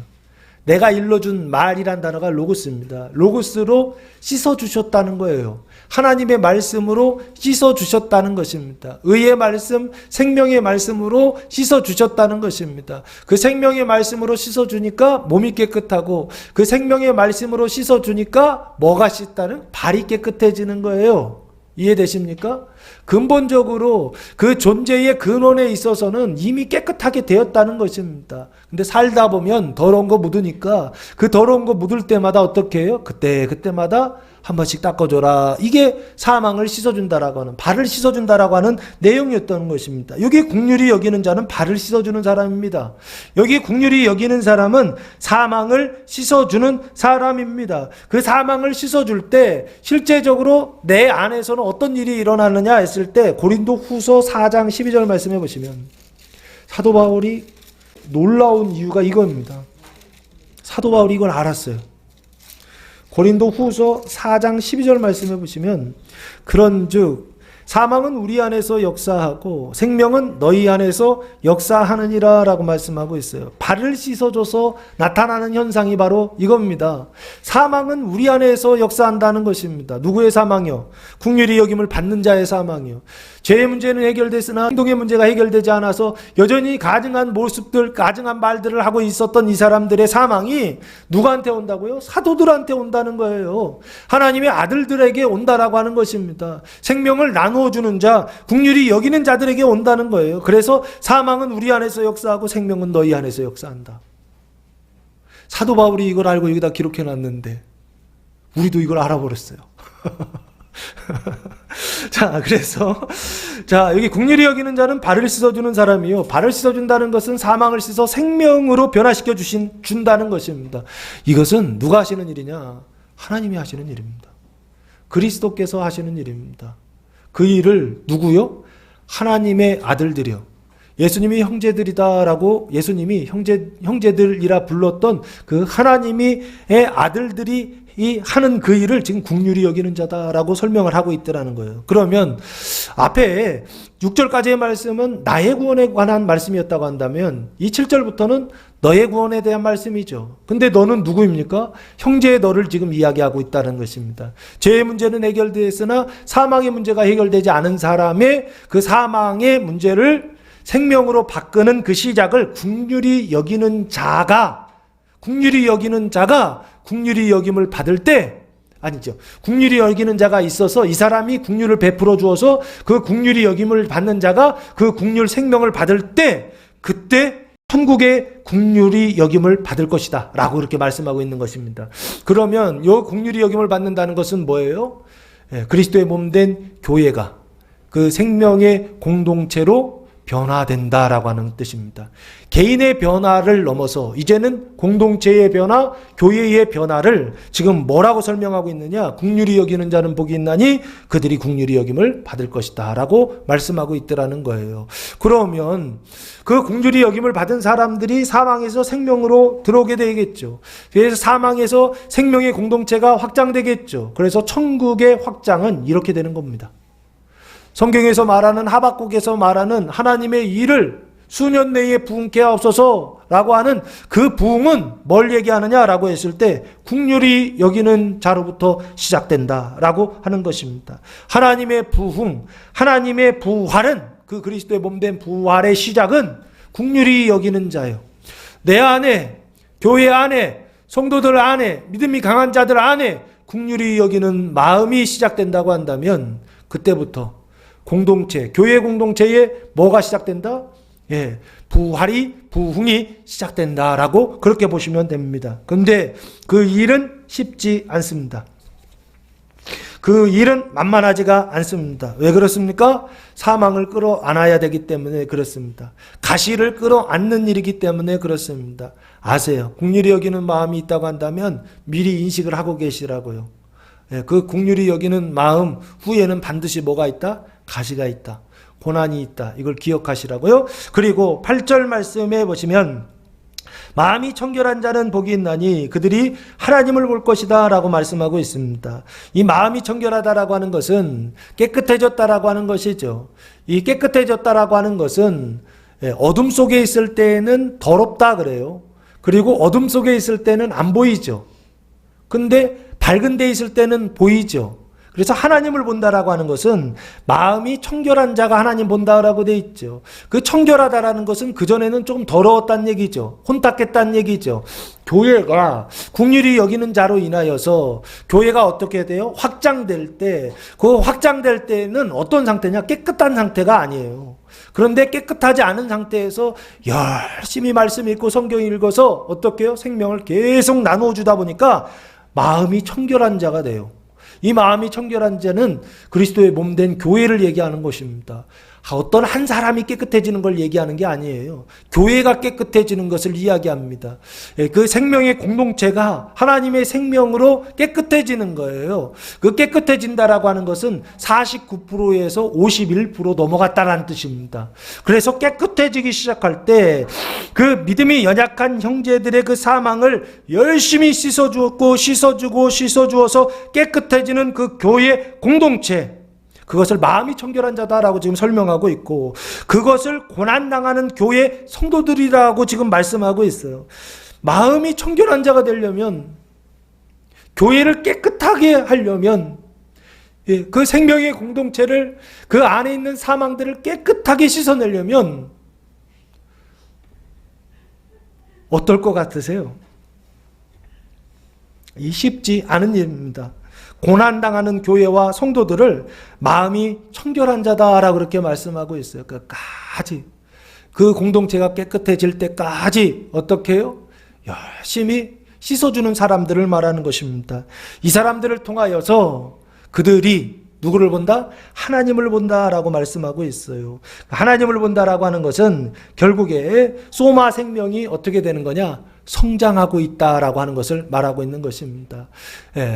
내가 일러준 말이란 단어가 로고스입니다. 로고스로 씻어주셨다는 거예요. 하나님의 말씀으로 씻어주셨다는 것입니다. 의의 말씀, 생명의 말씀으로 씻어주셨다는 것입니다. 그 생명의 말씀으로 씻어주니까 몸이 깨끗하고 그 생명의 말씀으로 씻어주니까 뭐가 씻다는? 발이 깨끗해지는 거예요. 이해되십니까? 근본적으로 그 존재의 근원에 있어서는 이미 깨끗하게 되었다는 것입니다. 근데 살다 보면 더러운 거 묻으니까 그 더러운 거 묻을 때마다 어떻게 해요? 그때마다 한 번씩 닦아줘라. 이게 사망을 씻어준다라고 하는, 발을 씻어준다라고 하는 내용이었던 것입니다. 여기 긍휼히 여기는 자는 발을 씻어주는 사람입니다. 여기 긍휼히 여기는 사람은 사망을 씻어주는 사람입니다. 그 사망을 씻어줄 때 실제적으로 내 안에서는 어떤 일이 일어나느냐 했을 때 고린도 후서 4장 12절 말씀해 보시면 사도 바울이 놀라운 이유가 이겁니다. 사도 바울이 이걸 알았어요. 고린도 후서 4장 12절 말씀해 보시면 그런즉 사망은 우리 안에서 역사하고 생명은 너희 안에서 역사하느니라 라고 말씀하고 있어요. 발을 씻어줘서 나타나는 현상이 바로 이겁니다. 사망은 우리 안에서 역사한다는 것입니다. 누구의 사망이요? 긍휼히 여김을 받는 자의 사망이요. 죄의 문제는 해결됐으나 행동의 문제가 해결되지 않아서 여전히 가증한 모습들, 가증한 말들을 하고 있었던 이 사람들의 사망이 누구한테 온다고요? 사도들한테 온다는 거예요. 하나님의 아들들에게 온다라고 하는 것입니다. 생명을 나누어주는 자, 긍휼히 여기는 자들에게 온다는 거예요. 그래서 사망은 우리 안에서 역사하고 생명은 너희 안에서 역사한다. 사도 바울이 이걸 알고 여기다 기록해놨는데 우리도 이걸 알아버렸어요. 자, 그래서 여기 긍휼히 여기는 자는 발을 씻어주는 사람이요. 발을 씻어준다는 것은 사망을 씻어 생명으로 변화시켜 준다는 것입니다. 이것은 누가 하시는 일이냐? 하나님이 하시는 일입니다. 그리스도께서 하시는 일입니다. 그 일을 누구요? 하나님의 아들들이요. 예수님이 형제들이다라고 예수님이 형제들이라 불렀던 그 하나님의 아들들이 하는 그 일을 지금 긍휼히 여기는 자다라고 설명을 하고 있더라는 거예요. 그러면 앞에 6절까지의 말씀은 나의 구원에 관한 말씀이었다고 한다면 이 7절부터는 너의 구원에 대한 말씀이죠. 근데 너는 누구입니까? 형제의 너를 지금 이야기하고 있다는 것입니다. 죄의 문제는 해결되었으나 사망의 문제가 해결되지 않은 사람의 그 사망의 문제를 생명으로 바꾸는 그 시작을 긍휼히 여기는 자가 긍휼히 여김을 받을 때 아니죠. 긍휼히 여기는 자가 있어서 이 사람이 긍휼을 베풀어 주어서 그 긍휼히 여김을 받는 자가 그 긍휼 생명을 받을 때 그때 천국의 긍휼히 여김을 받을 것이다 라고 그렇게 말씀하고 있는 것입니다. 그러면 이 긍휼히 여김을 받는다는 것은 뭐예요? 그리스도의 몸된 교회가 그 생명의 공동체로 변화된다라고 하는 뜻입니다. 개인의 변화를 넘어서 이제는 공동체의 변화, 교회의 변화를 지금 뭐라고 설명하고 있느냐? 긍휼히 여기는 자는 복이 있나니 그들이 긍휼히 여김을 받을 것이다 라고 말씀하고 있더라는 거예요. 그러면 그 긍휼히 여김을 받은 사람들이 사망에서 생명으로 들어오게 되겠죠. 그래서 사망에서 생명의 공동체가 확장되겠죠. 그래서 천국의 확장은 이렇게 되는 겁니다. 성경에서 말하는 하박국에서 말하는 하나님의 일을 수년 내에 부흥케 하옵소서라고 하는 그 부흥은 뭘 얘기하느냐라고 했을 때 긍휼히 여기는 자로부터 시작된다라고 하는 것입니다. 하나님의 부흥, 하나님의 부활은 그 그리스도의 몸된 부활의 시작은 긍휼히 여기는 자예요. 내 안에, 교회 안에, 성도들 안에, 믿음이 강한 자들 안에 긍휼히 여기는 마음이 시작된다고 한다면 그때부터 공동체, 교회 공동체에 뭐가 시작된다? 부흥이 시작된다라고 그렇게 보시면 됩니다. 근데 그 일은 쉽지 않습니다. 그 일은 만만하지가 않습니다. 왜 그렇습니까? 사망을 끌어안아야 되기 때문에 그렇습니다. 가시를 끌어안는 일이기 때문에 그렇습니다. 아세요? 긍휼히 여기는 마음이 있다고 한다면 미리 인식을 하고 계시라고요. 그 긍휼히 여기는 마음 후에는 반드시 뭐가 있다? 가시가 있다. 고난이 있다. 이걸 기억하시라고요. 그리고 8절 말씀에 보시면 마음이 청결한 자는 복이 있나니 그들이 하나님을 볼 것이다 라고 말씀하고 있습니다. 이 마음이 청결하다라고 하는 것은 깨끗해졌다라고 하는 것이죠. 이 깨끗해졌다라고 하는 것은 어둠 속에 있을 때는 더럽다 그래요. 그리고 어둠 속에 있을 때는 안 보이죠. 근데 밝은 데 있을 때는 보이죠. 그래서 하나님을 본다라고 하는 것은 마음이 청결한 자가 하나님 본다라고 돼 있죠. 그 청결하다라는 것은 그전에는 조금 더러웠다는 얘기죠. 혼탁했다는 얘기죠. 교회가 긍휼히 여기는 자로 인하여서 교회가 어떻게 돼요? 확장될 때, 그 확장될 때는 어떤 상태냐? 깨끗한 상태가 아니에요. 그런데 깨끗하지 않은 상태에서 열심히 말씀 읽고 성경 읽어서 어떻게 해요? 생명을 계속 나누어 주다 보니까 마음이 청결한 자가 돼요. 이 마음이 청결한 자는 그리스도의 몸된 교회를 얘기하는 것입니다. 어떤 한 사람이 깨끗해지는 걸 얘기하는 게 아니에요. 교회가 깨끗해지는 것을 이야기합니다. 그 생명의 공동체가 하나님의 생명으로 깨끗해지는 거예요. 그 깨끗해진다라고 하는 것은 49%에서 51% 넘어갔다라는 뜻입니다. 그래서 깨끗해지기 시작할 때 그 믿음이 연약한 형제들의 그 사망을 열심히 씻어주었고 씻어주어서 깨끗해지는 그 교회 공동체, 그것을 마음이 청결한 자다라고 지금 설명하고 있고, 그것을 고난당하는 교회 성도들이라고 지금 말씀하고 있어요. 마음이 청결한 자가 되려면, 교회를 깨끗하게 하려면, 그 생명의 공동체를, 그 안에 있는 사망들을 깨끗하게 씻어내려면 어떨 것 같으세요? 이 쉽지 않은 일입니다. 고난당하는 교회와 성도들을 마음이 청결한 자다라고 그렇게 말씀하고 있어요. 끝까지. 그 공동체가 깨끗해질 때까지 어떻게 해요? 열심히 씻어주는 사람들을 말하는 것입니다. 이 사람들을 통하여서 그들이 누구를 본다? 하나님을 본다라고 말씀하고 있어요. 하나님을 본다라고 하는 것은 결국에 소마 생명이 어떻게 되는 거냐? 성장하고 있다라고 하는 것을 말하고 있는 것입니다.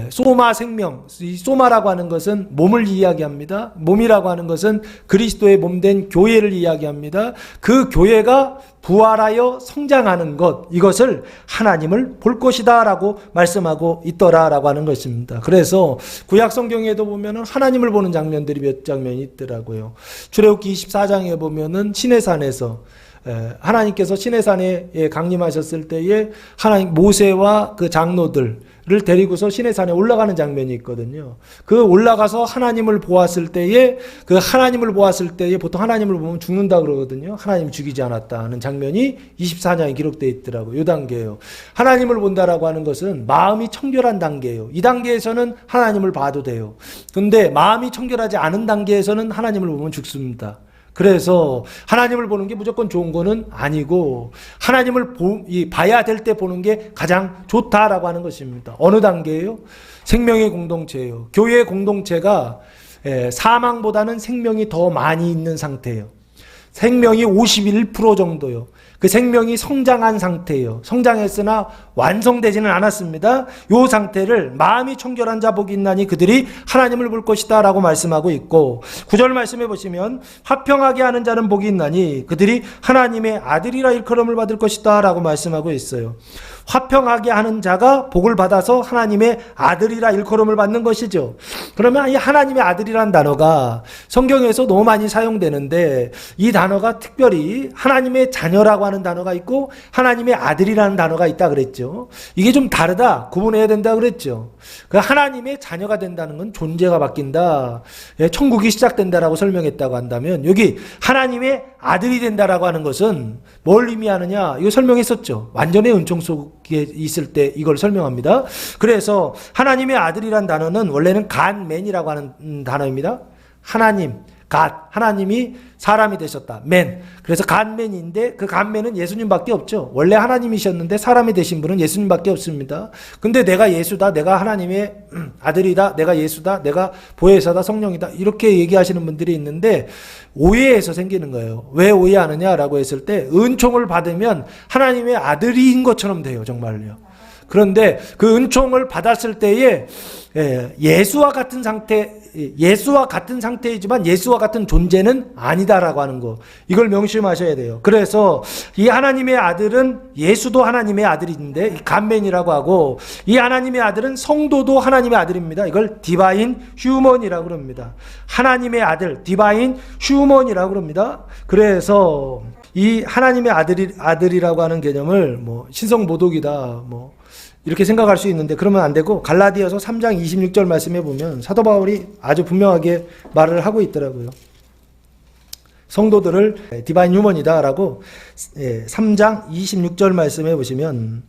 소마 생명, 이 소마라고 하는 것은 몸을 이야기합니다. 몸이라고 하는 것은 그리스도의 몸된 교회를 이야기합니다. 그 교회가 부활하여 성장하는 것, 이것을 하나님을 볼 것이다 라고 말씀하고 있더라라고 하는 것입니다. 그래서 구약 성경에도 보면은 하나님을 보는 장면들이 몇 장면이 있더라고요. 출애굽기 24장에 보면은 시내산에서 하나님께서 시내산에 강림하셨을 때에 하나님 모세와 그 장로들을 데리고서 시내산에 올라가는 장면이 있거든요. 그 올라가서 하나님을 보았을 때에 보통 하나님을 보면 죽는다 그러거든요. 하나님이 죽이지 않았다 하는 장면이 24장에 기록되어 있더라고요. 이 단계예요. 하나님을 본다라고 하는 것은 마음이 청결한 단계예요. 이 단계에서는 하나님을 봐도 돼요. 근데 마음이 청결하지 않은 단계에서는 하나님을 보면 죽습니다. 그래서 하나님을 보는 게 무조건 좋은 거는 아니고 하나님을 봐야 될 때 보는 게 가장 좋다라고 하는 것입니다. 어느 단계예요? 생명의 공동체예요. 교회의 공동체가 사망보다는 생명이 더 많이 있는 상태예요. 생명이 51% 정도요. 그 생명이 성장한 상태예요. 성장했으나 완성되지는 않았습니다. 이 상태를 마음이 청결한 자 복이 있나니 그들이 하나님을 볼 것이다 라고 말씀하고 있고, 9절 말씀해 보시면 화평하게 하는 자는 복이 있나니 그들이 하나님의 아들이라 일컬음을 받을 것이다 라고 말씀하고 있어요. 화평하게 하는 자가 복을 받아서 하나님의 아들이라 일컬음을 받는 것이죠. 그러면 이 하나님의 아들이라는 단어가 성경에서 너무 많이 사용되는데, 이 단어가 특별히 하나님의 자녀라고 하는 단어가 있고 하나님의 아들이라는 단어가 있다 그랬죠. 이게 좀 다르다, 구분해야 된다 그랬죠. 그 하나님의 자녀가 된다는 건 존재가 바뀐다, 천국이 시작된다라고 설명했다고 한다면, 여기 하나님의 아들이 된다라고 하는 것은 뭘 의미하느냐, 이거 설명했었죠. 완전의 은총 속에 있을 때 이걸 설명합니다. 그래서 하나님의 아들이란 단어는 원래는 간맨이라고 하는 단어입니다. 하나님, 하나님이 사람이 되셨다. 맨. 그래서 간맨인데 그 간맨은 예수님밖에 없죠. 원래 하나님이셨는데 사람이 되신 분은 예수님밖에 없습니다. 근데 내가 예수다, 내가 하나님의 아들이다, 내가 예수다, 내가 보혜사다, 성령이다, 이렇게 얘기하시는 분들이 있는데 오해해서 생기는 거예요. 왜 오해하느냐라고 했을 때 은총을 받으면 하나님의 아들인 것처럼 돼요. 정말요. 그런데 그 은총을 받았을 때에 예수와 같은 상태이지만 예수와 같은 존재는 아니다라고 하는 거, 이걸 명심하셔야 돼요. 그래서 이 하나님의 아들은 예수도 하나님의 아들인데 간맨이라고 하고, 이 하나님의 아들은 성도도 하나님의 아들입니다. 이걸 디바인 휴먼이라고 그럽니다. 하나님의 아들, 디바인 휴먼이라고 그럽니다. 그래서 이 하나님의 아들이라고 하는 개념을 신성모독이다 이렇게 생각할 수 있는데, 그러면 안 되고 갈라디아서 3장 26절 말씀해 보면 사도 바울이 아주 분명하게 말을 하고 있더라고요. 성도들을 디바인 휴먼이다 라고 3장 26절 말씀해 보시면,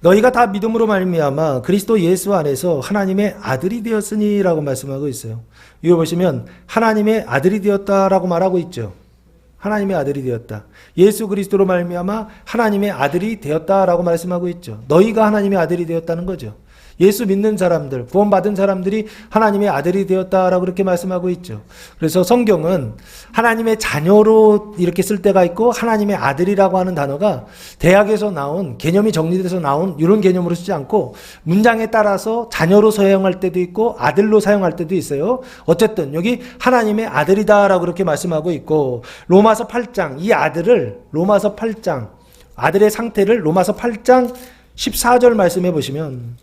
너희가 다 믿음으로 말미암아 그리스도 예수 안에서 하나님의 아들이 되었으니 라고 말씀하고 있어요. 이거 보시면 하나님의 아들이 되었다라고 말하고 있죠. 하나님의 아들이 되었다. 예수 그리스도로 말미암아 하나님의 아들이 되었다라고 말씀하고 있죠. 너희가 하나님의 아들이 되었다는 거죠. 예수 믿는 사람들, 구원받은 사람들이 하나님의 아들이 되었다라고 그렇게 말씀하고 있죠. 그래서 성경은 하나님의 자녀로 이렇게 쓸 때가 있고, 하나님의 아들이라고 하는 단어가 대학에서 나온, 개념이 정리돼서 나온 이런 개념으로 쓰지 않고 문장에 따라서 자녀로 사용할 때도 있고 아들로 사용할 때도 있어요. 어쨌든 여기 하나님의 아들이다라고 그렇게 말씀하고 있고, 로마서 8장, 이 아들을 로마서 8장, 아들의 상태를 로마서 8장 14절 말씀해 보시면,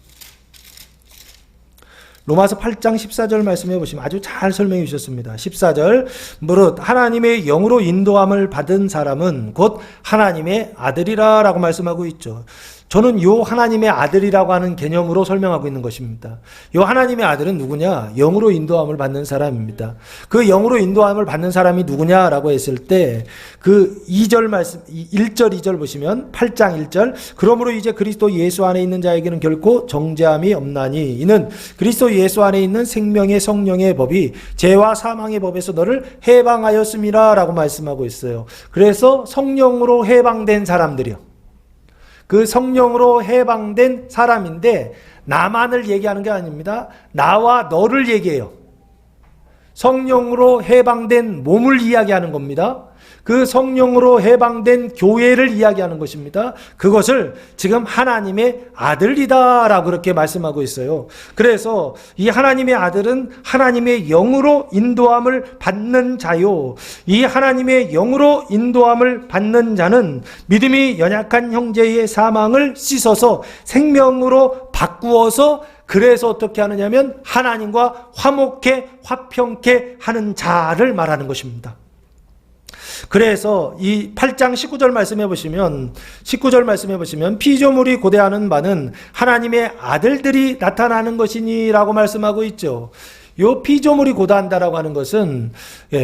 로마서 8장 14절 말씀해 보시면 아주 잘 설명해 주셨습니다. 14절 무릇 하나님의 영으로 인도함을 받은 사람은 곧 하나님의 아들이라 라고 말씀하고 있죠. 저는 요 하나님의 아들이라고 하는 개념으로 설명하고 있는 것입니다. 요 하나님의 아들은 누구냐? 영으로 인도함을 받는 사람입니다. 그 영으로 인도함을 받는 사람이 누구냐라고 했을 때 그 2절 말씀 1절 2절 보시면 8장 1절 그러므로 이제 그리스도 예수 안에 있는 자에게는 결코 정죄함이 없나니 이는 그리스도 예수 안에 있는 생명의 성령의 법이 죄와 사망의 법에서 너를 해방하였음이라 라고 말씀하고 있어요. 그래서 성령으로 해방된 사람들이요. 그 성령으로 해방된 사람인데 나만을 얘기하는 게 아닙니다. 나와 너를 얘기해요. 성령으로 해방된 몸을 이야기하는 겁니다. 그 성령으로 해방된 교회를 이야기하는 것입니다. 그것을 지금 하나님의 아들이다 라고 그렇게 말씀하고 있어요. 그래서 이 하나님의 아들은 하나님의 영으로 인도함을 받는 자요. 이 하나님의 영으로 인도함을 받는 자는 믿음이 연약한 형제의 사망을 씻어서 생명으로 바꾸어서 그래서 어떻게 하느냐면 하나님과 화목해 화평케 하는 자를 말하는 것입니다. 그래서 이 8장 19절 말씀해 보시면 피조물이 고대하는 바는 하나님의 아들들이 나타나는 것이니라고 말씀하고 있죠. 요 피조물이 고대한다라고 하는 것은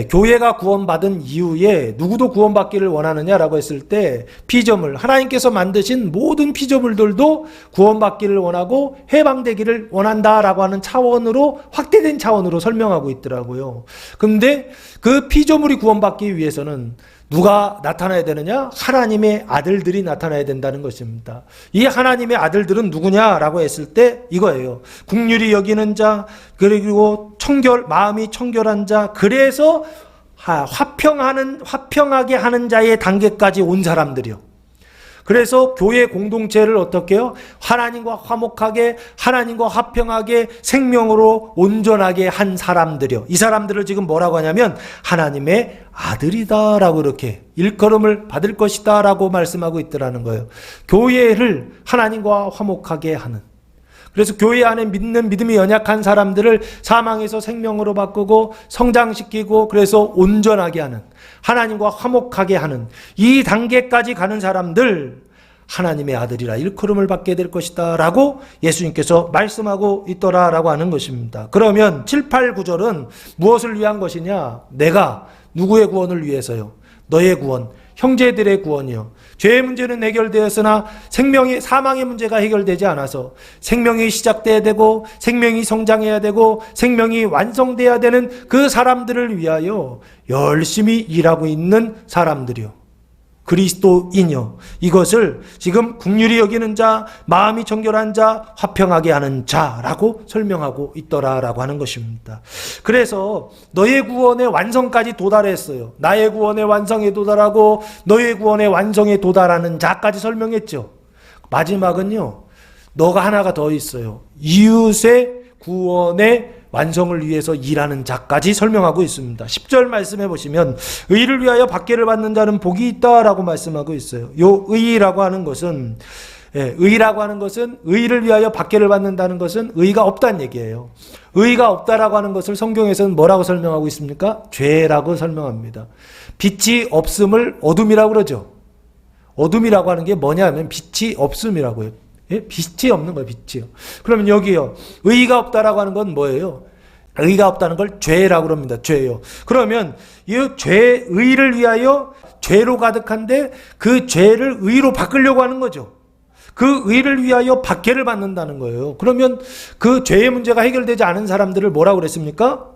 교회가 구원받은 이후에 누구도 구원받기를 원하느냐라고 했을 때 피조물, 하나님께서 만드신 모든 피조물들도 구원받기를 원하고 해방되기를 원한다라고 하는 차원으로 확대된 차원으로 설명하고 있더라고요. 근데 그 피조물이 구원받기 위해서는 누가 나타나야 되느냐? 하나님의 아들들이 나타나야 된다는 것입니다. 이 하나님의 아들들은 누구냐라고 했을 때 이거예요. 긍휼히 여기는 자, 그리고 마음이 청결한 자, 그래서 화평하게 하는 자의 단계까지 온 사람들이요. 그래서 교회 공동체를 어떻게 해요? 하나님과 화목하게, 하나님과 화평하게, 생명으로 온전하게 한 사람들이요. 이 사람들을 지금 뭐라고 하냐면 하나님의 아들이다라고 이렇게 일컬음을 받을 것이다라고 말씀하고 있더라는 거예요. 교회를 하나님과 화목하게 하는. 그래서 교회 안에 믿음이 연약한 사람들을 사망에서 생명으로 바꾸고 성장시키고 그래서 온전하게 하는, 하나님과 화목하게 하는 이 단계까지 가는 사람들 하나님의 아들이라 일컬음을 받게 될 것이다 라고 예수님께서 말씀하고 있더라라고 하는 것입니다. 그러면 7, 8, 9절은 무엇을 위한 것이냐? 내가 누구의 구원을 위해서요? 너의 구원, 형제들의 구원이요. 죄의 문제는 해결되었으나 사망의 문제가 해결되지 않아서 생명이 시작돼야 되고 생명이 성장해야 되고 생명이 완성돼야 되는 그 사람들을 위하여 열심히 일하고 있는 사람들이요. 그리스도인이요. 이것을 지금 긍휼히 여기는 자, 마음이 정결한 자, 화평하게 하는 자라고 설명하고 있더라라고 하는 것입니다. 그래서 너의 구원의 완성까지 도달했어요. 나의 구원의 완성에 도달하고 너의 구원의 완성에 도달하는 자까지 설명했죠. 마지막은요. 너가 하나가 더 있어요. 이웃의 구원의 완성을 위해서 일하는 자까지 설명하고 있습니다. 10절 말씀해 보시면 의를 위하여 박해를 받는 자는 복이 있다라고 말씀하고 있어요. 요 의라고 하는 것은 의를 위하여 박해를 받는다는 것은 의가 없다는 얘기예요. 의가 없다라고 하는 것을 성경에서는 뭐라고 설명하고 있습니까? 죄라고 설명합니다. 빛이 없음을 어둠이라고 그러죠. 어둠이라고 하는 게 뭐냐면 빛이 없음이라고요. 예? 빛이 없는 거예요. 빛이요. 그러면 여기요. 의가 없다라고 하는 건 뭐예요? 의가 없다는 걸 죄라고 합니다. 죄요. 그러면 이 의를 위하여 죄로 가득한데 그 죄를 의로 바꾸려고 하는 거죠. 그 의를 위하여 박해를 받는다는 거예요. 그러면 그 죄의 문제가 해결되지 않은 사람들을 뭐라고 그랬습니까?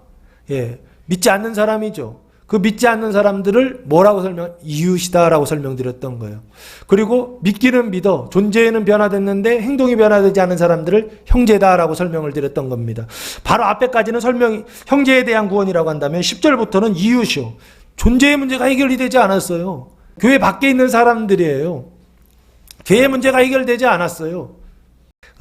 믿지 않는 사람이죠. 그 믿지 않는 사람들을 뭐라고 이웃이다라고 설명드렸던 거예요. 그리고 믿기는 믿어, 존재는 변화됐는데 행동이 변화되지 않은 사람들을 형제다라고 설명을 드렸던 겁니다. 바로 앞에까지는 형제에 대한 구원이라고 한다면 10절부터는 이웃이요. 존재의 문제가 해결이 되지 않았어요. 교회 밖에 있는 사람들이에요. 죄의 문제가 해결되지 않았어요.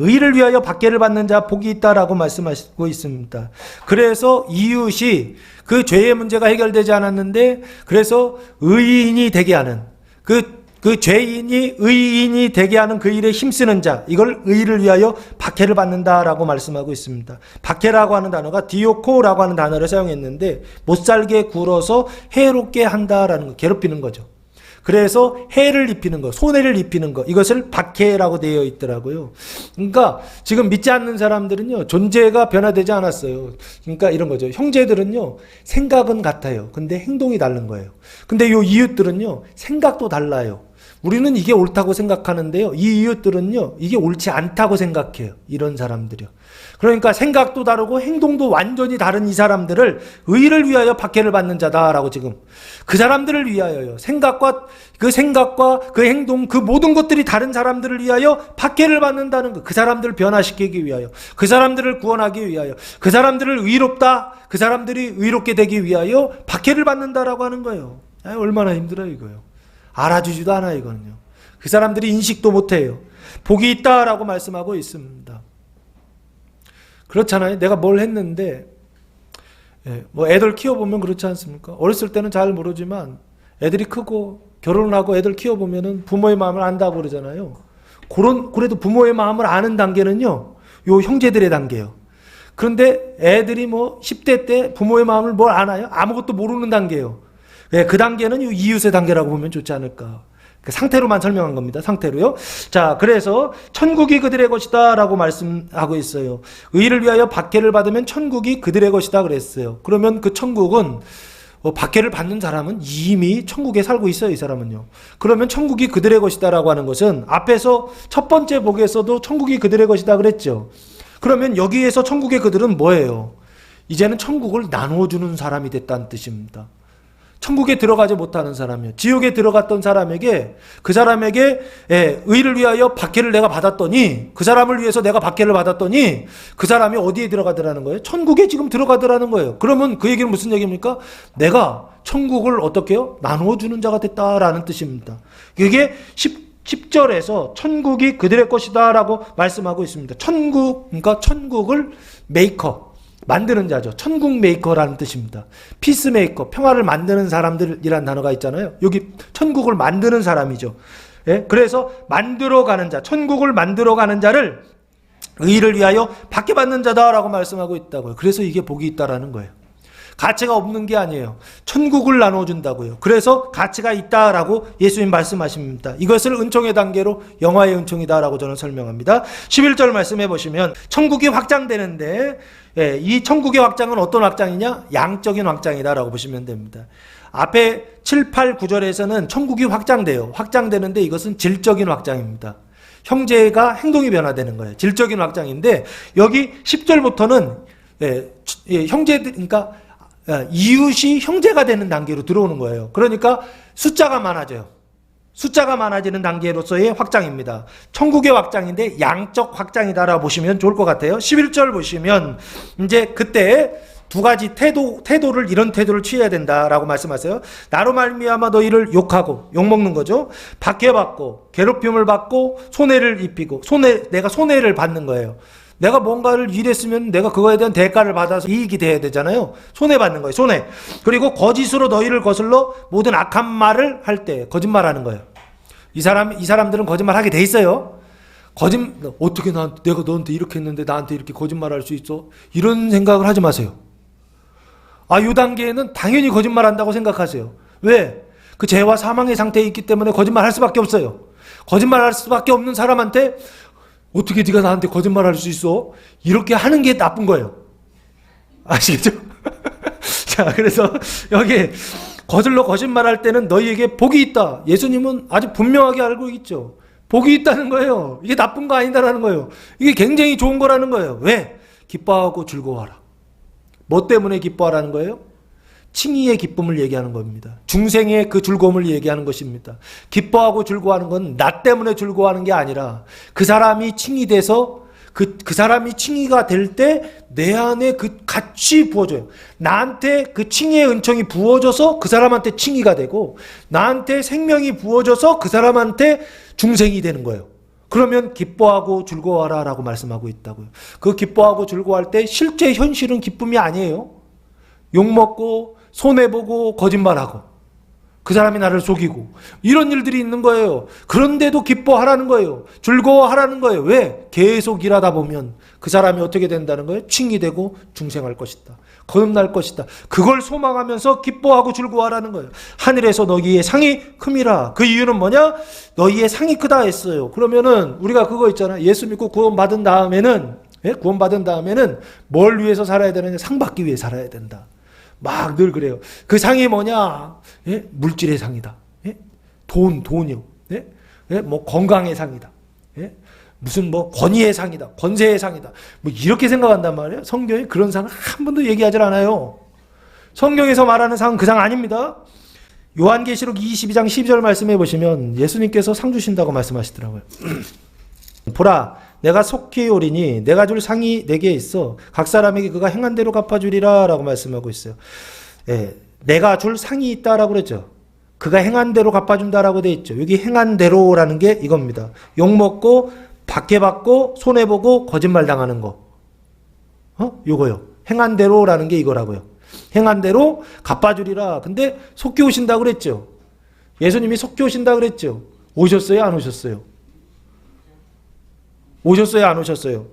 의를 위하여 박해를 받는 자 복이 있다라고 말씀하시고 있습니다. 그래서 이웃이 그 죄의 문제가 해결되지 않았는데 그래서 의인이 되게 하는 그 그 죄인이 의인이 되게 하는 그 일에 힘쓰는 자, 이걸 의를 위하여 박해를 받는다라고 말씀하고 있습니다. 박해라고 하는 단어가 디오코라고 하는 단어를 사용했는데 못살게 굴어서 해롭게 한다라는 거, 괴롭히는 거죠. 그래서 해를 입히는 거, 손해를 입히는 거, 이것을 박해라고 되어 있더라고요. 그러니까 지금 믿지 않는 사람들은요, 존재가 변화되지 않았어요. 그러니까 이런 거죠. 형제들은요, 생각은 같아요. 근데 행동이 다른 거예요. 근데 요 이웃들은요, 생각도 달라요. 우리는 이게 옳다고 생각하는데요, 이 이웃들은요, 이게 옳지 않다고 생각해요. 이런 사람들이요. 그러니까 생각도 다르고 행동도 완전히 다른 이 사람들을 의를 위하여 박해를 받는 자다라고 지금 그 사람들을 위하여요. 생각과 그 행동, 그 모든 것들이 다른 사람들을 위하여 박해를 받는다는 거. 그 사람들을 변화시키기 위하여, 그 사람들을 구원하기 위하여, 그 사람들을 의롭다, 그 사람들이 의롭게 되기 위하여 박해를 받는다라고 하는 거예요. 얼마나 힘들어요 이거요. 알아주지도 않아 이거는요. 그 사람들이 인식도 못해요. 복이 있다라고 말씀하고 있습니다. 그렇잖아요. 내가 뭘 했는데, 뭐 애들 키워보면 그렇지 않습니까? 어렸을 때는 잘 모르지만 애들이 크고 결혼을 하고 애들 키워보면은 부모의 마음을 안다고 그러잖아요. 그래도 부모의 마음을 아는 단계는요, 요 형제들의 단계예요. 그런데 애들이 뭐 10대 때 부모의 마음을 뭘 아나요? 아무것도 모르는 단계예요. 그 단계는 요 이웃의 단계라고 보면 좋지 않을까. 그 상태로만 설명한 겁니다. 상태로요. 자, 그래서 천국이 그들의 것이다 라고 말씀하고 있어요. 의를 위하여 박해를 받으면 천국이 그들의 것이다 그랬어요. 그러면 그 천국은 박해를 받는 사람은 이미 천국에 살고 있어요. 이 사람은요. 그러면 천국이 그들의 것이다 라고 하는 것은 앞에서 첫 번째 복에서도 천국이 그들의 것이다 그랬죠. 그러면 여기에서 천국의 그들은 뭐예요? 이제는 천국을 나누어주는 사람이 됐다는 뜻입니다. 천국에 들어가지 못하는 사람이요. 지옥에 들어갔던 사람에게, 그 사람에게 의를 위하여 박해를 내가 받았더니, 그 사람을 위해서 내가 박해를 받았더니 그 사람이 어디에 들어가더라는 거예요? 천국에 지금 들어가더라는 거예요. 그러면 그 얘기는 무슨 얘기입니까? 내가 천국을 어떻게 해요? 나누어주는 자가 됐다라는 뜻입니다. 이게 10절에서 천국이 그들의 것이다 라고 말씀하고 있습니다. 그러니까 천국을 메이커, 만드는 자죠. 천국 메이커라는 뜻입니다. 피스메이커, 평화를 만드는 사람들이란 단어가 있잖아요. 여기 천국을 만드는 사람이죠. 그래서 만들어가는 자, 천국을 만들어가는 자를 의를 위하여 박해받는 자다라고 말씀하고 있다고요. 그래서 이게 복이 있다라는 거예요. 가치가 없는 게 아니에요. 천국을 나눠준다고요. 그래서 가치가 있다라고 예수님 말씀하십니다. 이것을 은총의 단계로 영화의 은총이다라고 저는 설명합니다. 11절 말씀해 보시면 천국이 확장되는데, 이 천국의 확장은 어떤 확장이냐? 양적인 확장이다라고 보시면 됩니다. 앞에 7, 8, 9절에서는 천국이 확장돼요. 확장되는데 이것은 질적인 확장입니다. 형제가 행동이 변화되는 거예요. 질적인 확장인데 여기 10절부터는 형제들, 그러니까 이웃이 형제가 되는 단계로 들어오는 거예요. 그러니까 숫자가 많아져요. 숫자가 많아지는 단계로서의 확장입니다. 천국의 확장인데 양적 확장이다라고 보시면 좋을 것 같아요. 11절 보시면 이제 그때 두 가지 이런 태도를 취해야 된다라고 말씀하세요. 나로 말미암아 너희를 욕하고, 욕먹는 거죠. 박해받고, 괴롭힘을 받고, 손해를 입히고, 내가 손해를 받는 거예요. 내가 뭔가를 일했으면 내가 그거에 대한 대가를 받아서 이익이 돼야 되잖아요. 손해받는 거예요. 손해. 그리고 거짓으로 너희를 거슬러 모든 악한 말을 할 때 거짓말하는 거예요. 이 사람들은 거짓말하게 돼 있어요. 어떻게 내가 너한테 이렇게 했는데 나한테 이렇게 거짓말할 수 있어? 이런 생각을 하지 마세요. 이 단계에는 당연히 거짓말한다고 생각하세요. 왜? 그 죄와 사망의 상태에 있기 때문에 거짓말할 수밖에 없어요. 거짓말할 수밖에 없는 사람한테 어떻게 네가 나한테 거짓말할 수 있어? 이렇게 하는 게 나쁜 거예요. 아시겠죠? 자, 그래서 여기 거슬러 거짓말할 때는 너희에게 복이 있다. 예수님은 아주 분명하게 알고 있죠. 복이 있다는 거예요. 이게 나쁜 거 아니다라는 거예요. 이게 굉장히 좋은 거라는 거예요. 왜? 기뻐하고 즐거워하라. 뭐 때문에 기뻐하라는 거예요? 칭의의 기쁨을 얘기하는 겁니다. 중생의 그 즐거움을 얘기하는 것입니다. 기뻐하고 즐거워하는 건 나 때문에 즐거워하는 게 아니라 그 사람이 칭의돼서 그 사람이 칭의가 될 때 내 안에 그 같이 부어져요. 나한테 그 칭의의 은총이 부어져서 그 사람한테 칭의가 되고, 나한테 생명이 부어져서 그 사람한테 중생이 되는 거예요. 그러면 기뻐하고 즐거워하라 라고 말씀하고 있다고요. 그 기뻐하고 즐거워할 때 실제 현실은 기쁨이 아니에요. 욕먹고 손해보고 거짓말하고, 그 사람이 나를 속이고 이런 일들이 있는 거예요. 그런데도 기뻐하라는 거예요. 즐거워하라는 거예요. 왜? 계속 일하다 보면 그 사람이 어떻게 된다는 거예요? 칭이 되고 중생할 것이다. 거듭날 것이다. 그걸 소망하면서 기뻐하고 즐거워하라는 거예요. 하늘에서 너희의 상이 큼이라. 그 이유는 뭐냐? 너희의 상이 크다 했어요. 그러면은 우리가 그거 있잖아요. 예수 믿고 구원받은 다음에는 뭘 위해서 살아야 되느냐? 상 받기 위해 살아야 된다. 막 늘 그래요. 그 상이 뭐냐? 예? 물질의 상이다. 예? 돈이요. 예? 예? 뭐 건강의 상이다. 예? 무슨 뭐 권위의 상이다. 권세의 상이다. 뭐 이렇게 생각한단 말이에요. 성경에 그런 상을 한 번도 얘기하지 않아요. 성경에서 말하는 상은 그 상 아닙니다. 요한계시록 22장 12절 말씀해 보시면 예수님께서 상 주신다고 말씀하시더라고요. 보라, 내가 속히 오리니 내가 줄 상이 내게 있어 각 사람에게 그가 행한 대로 갚아주리라 라고 말씀하고 있어요. 예, 내가 줄 상이 있다라고 그랬죠. 그가 행한 대로 갚아준다라고 돼 있죠. 여기 행한 대로라는 게 이겁니다. 욕먹고 박해받고 손해보고 거짓말 당하는 거. 요거요. 행한 대로라는 게 이거라고요. 행한 대로 갚아주리라. 근데 속히 오신다고 그랬죠. 예수님이 속히 오신다고 그랬죠. 오셨어요? 안 오셨어요? 오셨어요? 안 오셨어요?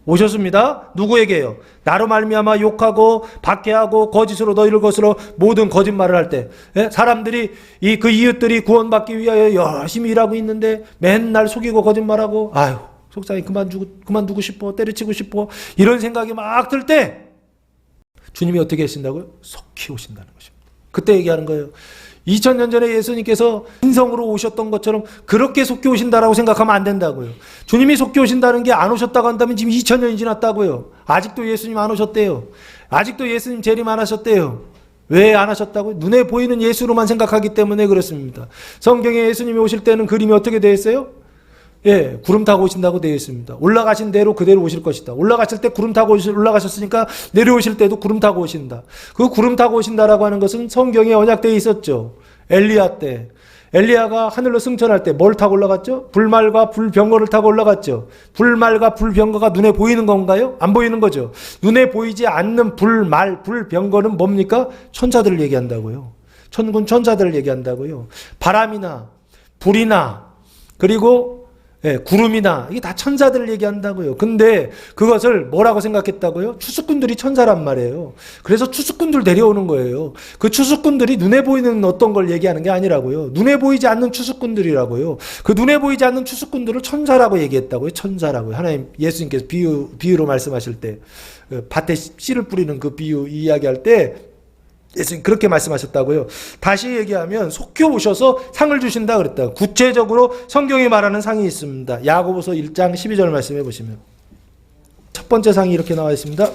오셨습니다. 누구에게요? 나로 말미암아 욕하고 박해하고 거짓으로 너희를 거스러 모든 거짓말을 할 때, 사람들이 그 이웃들이 구원받기 위하여 열심히 일하고 있는데 맨날 속이고 거짓말하고 아유 속상해 그만두고 싶어 때려치고 싶어 이런 생각이 막 들 때 주님이 어떻게 하신다고요? 속히 오신다는 것입니다. 그때 얘기하는 거예요. 2000년 전에 예수님께서 인성으로 오셨던 것처럼 그렇게 속히 오신다라고 생각하면 안 된다고요. 주님이 속히 오신다는 게 안 오셨다고 한다면 지금 2000년이 지났다고요. 아직도 예수님 안 오셨대요. 아직도 예수님 재림 안 하셨대요. 왜 안 하셨다고요? 눈에 보이는 예수로만 생각하기 때문에 그렇습니다. 성경에 예수님이 오실 때는 그림이 어떻게 되어 있어요? 예, 구름 타고 오신다고 되어 있습니다. 올라가신 대로 그대로 오실 것이다. 올라가실 때 구름 타고 올라가셨으니까 내려오실 때도 구름 타고 오신다. 그 구름 타고 오신다라고 하는 것은 성경에 언약되어 있었죠. 엘리야 때. 엘리야가 하늘로 승천할 때 뭘 타고 올라갔죠? 불말과 불병거를 타고 올라갔죠. 불말과 불병거가 눈에 보이는 건가요? 안 보이는 거죠. 눈에 보이지 않는 불말, 불병거는 뭡니까? 천사들을 얘기한다고요. 천군 천사들을 얘기한다고요. 바람이나 불이나 그리고 구름이나 이게 다 천사들을 얘기한다고요. 근데 그것을 뭐라고 생각했다고요? 추수꾼들이 천사란 말이에요. 그래서 추수꾼들 내려오는 거예요. 그 추수꾼들이 눈에 보이는 어떤 걸 얘기하는 게 아니라고요. 눈에 보이지 않는 추수꾼들이라고요. 그 눈에 보이지 않는 추수꾼들을 천사라고 얘기했다고요. 천사라고요. 하나님 예수님께서 비유로 말씀하실 때 밭에 씨를 뿌리는 그 비유 이야기할 때 예수님 그렇게 말씀하셨다고요. 다시 얘기하면 속히 오셔서 상을 주신다 그랬다. 구체적으로 성경이 말하는 상이 있습니다. 야고보서 1장 12절 말씀해 보시면 첫 번째 상이 이렇게 나와 있습니다.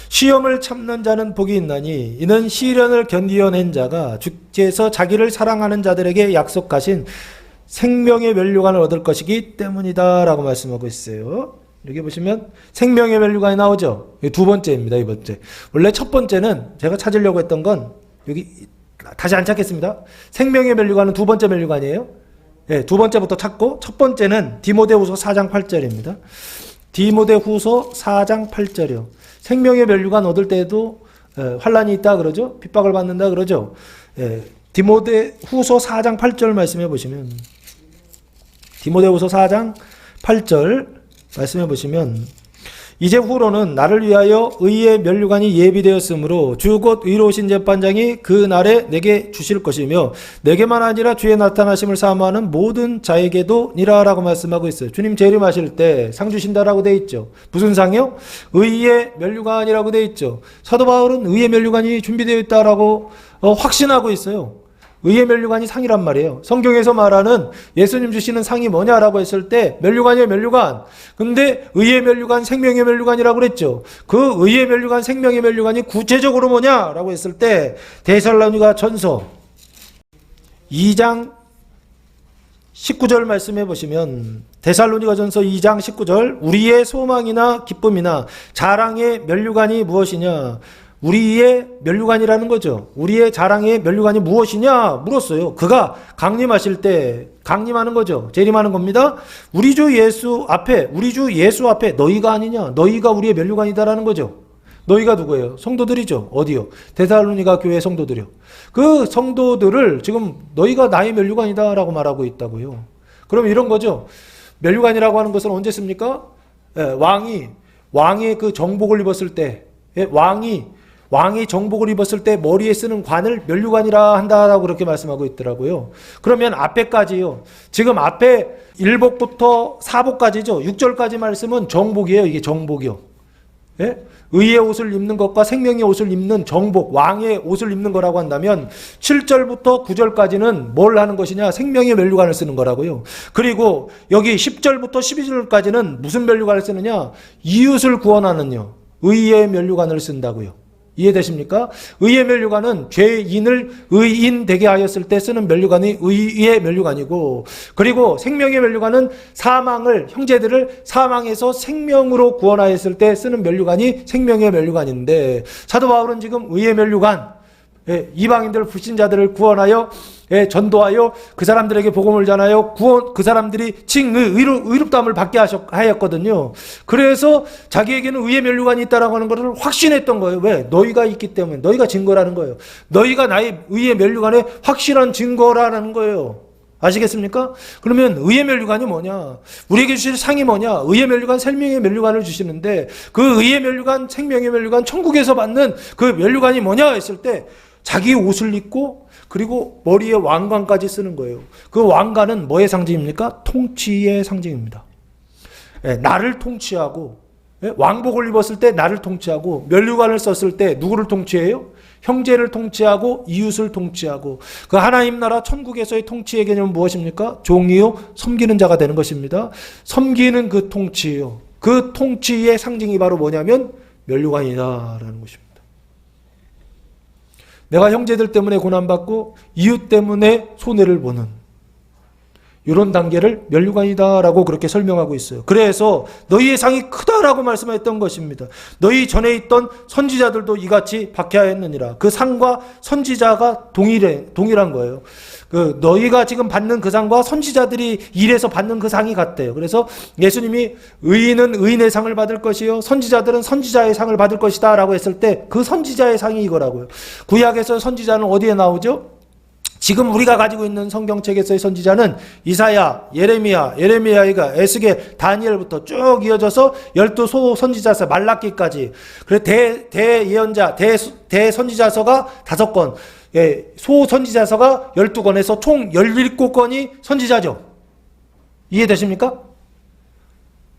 시험을 참는 자는 복이 있나니 이는 시련을 견디어낸 자가 주께서 자기를 사랑하는 자들에게 약속하신 생명의 면류관을 얻을 것이기 때문이다 라고 말씀하고 있어요. 여기 보시면 생명의 면류관이 나오죠. 두 번째입니다. 이 번째. 원래 첫 번째는 제가 찾으려고 했던 건 여기 다시 안 찾겠습니다. 생명의 면류관은 두 번째 면류관이에요. 네, 두 번째부터 찾고 첫 번째는 디모데후서 4장 8절입니다. 디모데후서 4장 8절이요. 생명의 면류관 얻을 때에도 환란이 있다 그러죠. 핍박을 받는다 그러죠. 디모데후서 4장 8절 말씀해 보시면 디모데후서 4장 8절 말씀해 보시면 이제 후로는 나를 위하여 의의 면류관이 예비되었으므로 주 곧 의로우신 재판장이 그 날에 내게 주실 것이며 내게만 아니라 주의 나타나심을 사모하는 모든 자에게도 니라라고 말씀하고 있어요. 주님 재림하실 때 상 주신다라고 돼 있죠. 무슨 상이요? 의의 면류관이라고 돼 있죠. 사도 바울은 의의 면류관이 준비되어 있다라고 확신하고 있어요. 의의 면류관이 상이란 말이에요. 성경에서 말하는 예수님 주시는 상이 뭐냐라고 했을 때 면류관이에요, 면류관. 근데 의의 면류관, 생명의 면류관이라고 그랬죠. 그 의의 면류관, 생명의 면류관이 구체적으로 뭐냐라고 했을 때 데살로니가 전서 2장 19절 말씀해 보시면 데살로니가 전서 2장 19절 우리의 소망이나 기쁨이나 자랑의 면류관이 무엇이냐? 우리의 면류관이라는 거죠. 우리의 자랑의 면류관이 무엇이냐 물었어요. 그가 강림하실 때 강림하는 거죠. 재림하는 겁니다. 우리 주 예수 앞에 너희가 아니냐? 너희가 우리의 면류관이다라는 거죠. 너희가 누구예요? 성도들이죠. 어디요? 데살로니가 교회 성도들이요. 그 성도들을 지금 너희가 나의 면류관이다라고 말하고 있다고요. 그럼 이런 거죠. 면류관이라고 하는 것은 언제 씁니까? 예, 왕이 그 정복을 입었을 때, 예, 왕이 정복을 입었을 때 머리에 쓰는 관을 면류관이라 한다라고 그렇게 말씀하고 있더라고요. 그러면 앞에까지요. 지금 앞에 1복부터 4복까지죠. 6절까지 말씀은 정복이에요. 이게 정복이요. 예? 의의 옷을 입는 것과 생명의 옷을 입는 정복, 왕의 옷을 입는 거라고 한다면 7절부터 9절까지는 뭘 하는 것이냐? 생명의 면류관을 쓰는 거라고요. 그리고 여기 10절부터 12절까지는 무슨 면류관을 쓰느냐? 이웃을 구원하는요. 의의 면류관을 쓴다고요. 이해되십니까? 의의 면류관은 죄인을 의인 되게 하였을 때 쓰는 면류관이 의의 면류관이고, 그리고 생명의 면류관은 형제들을 사망에서 생명으로 구원하였을 때 쓰는 면류관이 생명의 면류관인데, 사도 바울은 지금 의의 면류관, 이방인들 불신자들을 구원하여 전도하여 그 사람들에게 복음을 전하여 그 사람들이 의롭다함을 받게 하였거든요. 그래서 자기에게는 의의 면류관이 있다라고 하는 것을 확신했던 거예요. 왜? 너희가 있기 때문에. 너희가 증거라는 거예요. 너희가 나의 의의 면류관의 확실한 증거라는 거예요. 아시겠습니까? 그러면 의의 면류관이 뭐냐? 우리에게 주실 상이 뭐냐? 의의 면류관, 생명의 면류관을 주시는데, 그 의의 면류관, 생명의 면류관, 천국에서 받는 그 면류관이 뭐냐 했을 때 자기 옷을 입고 그리고 머리에 왕관까지 쓰는 거예요. 그 왕관은 뭐의 상징입니까? 통치의 상징입니다. 나를 통치하고, 왕복을 입었을 때 나를 통치하고, 면류관을 썼을 때 누구를 통치해요? 형제를 통치하고 이웃을 통치하고. 그 하나님 나라 천국에서의 통치의 개념은 무엇입니까? 종이요, 섬기는 자가 되는 것입니다. 섬기는 그 통치요. 그 통치의 상징이 바로 뭐냐면 면류관이다라는 것입니다. 내가 형제들 때문에 고난받고 이웃 때문에 손해를 보는 이런 단계를 면류관이다라고 그렇게 설명하고 있어요. 그래서 너희의 상이 크다라고 말씀했던 것입니다. 너희 전에 있던 선지자들도 이같이 박해하였느니라. 그 상과 선지자가 동일한 거예요. 그 너희가 지금 받는 그 상과 선지자들이 일해서 받는 그 상이 같대요. 그래서 예수님이 의인은 의인의 상을 받을 것이요 선지자들은 선지자의 상을 받을 것이다 라고 했을 때 그 선지자의 상이 이거라고요. 구약에서 선지자는 어디에 나오죠? 지금 우리가 가지고 있는 성경책에서의 선지자는 이사야, 예레미야가 에스겔, 다니엘부터 쭉 이어져서 12소 선지자서 말라기까지. 그래 대예언자, 대선지자서가 5권, 소 선지자서가 12권에서 총 17권이 선지자죠. 이해되십니까?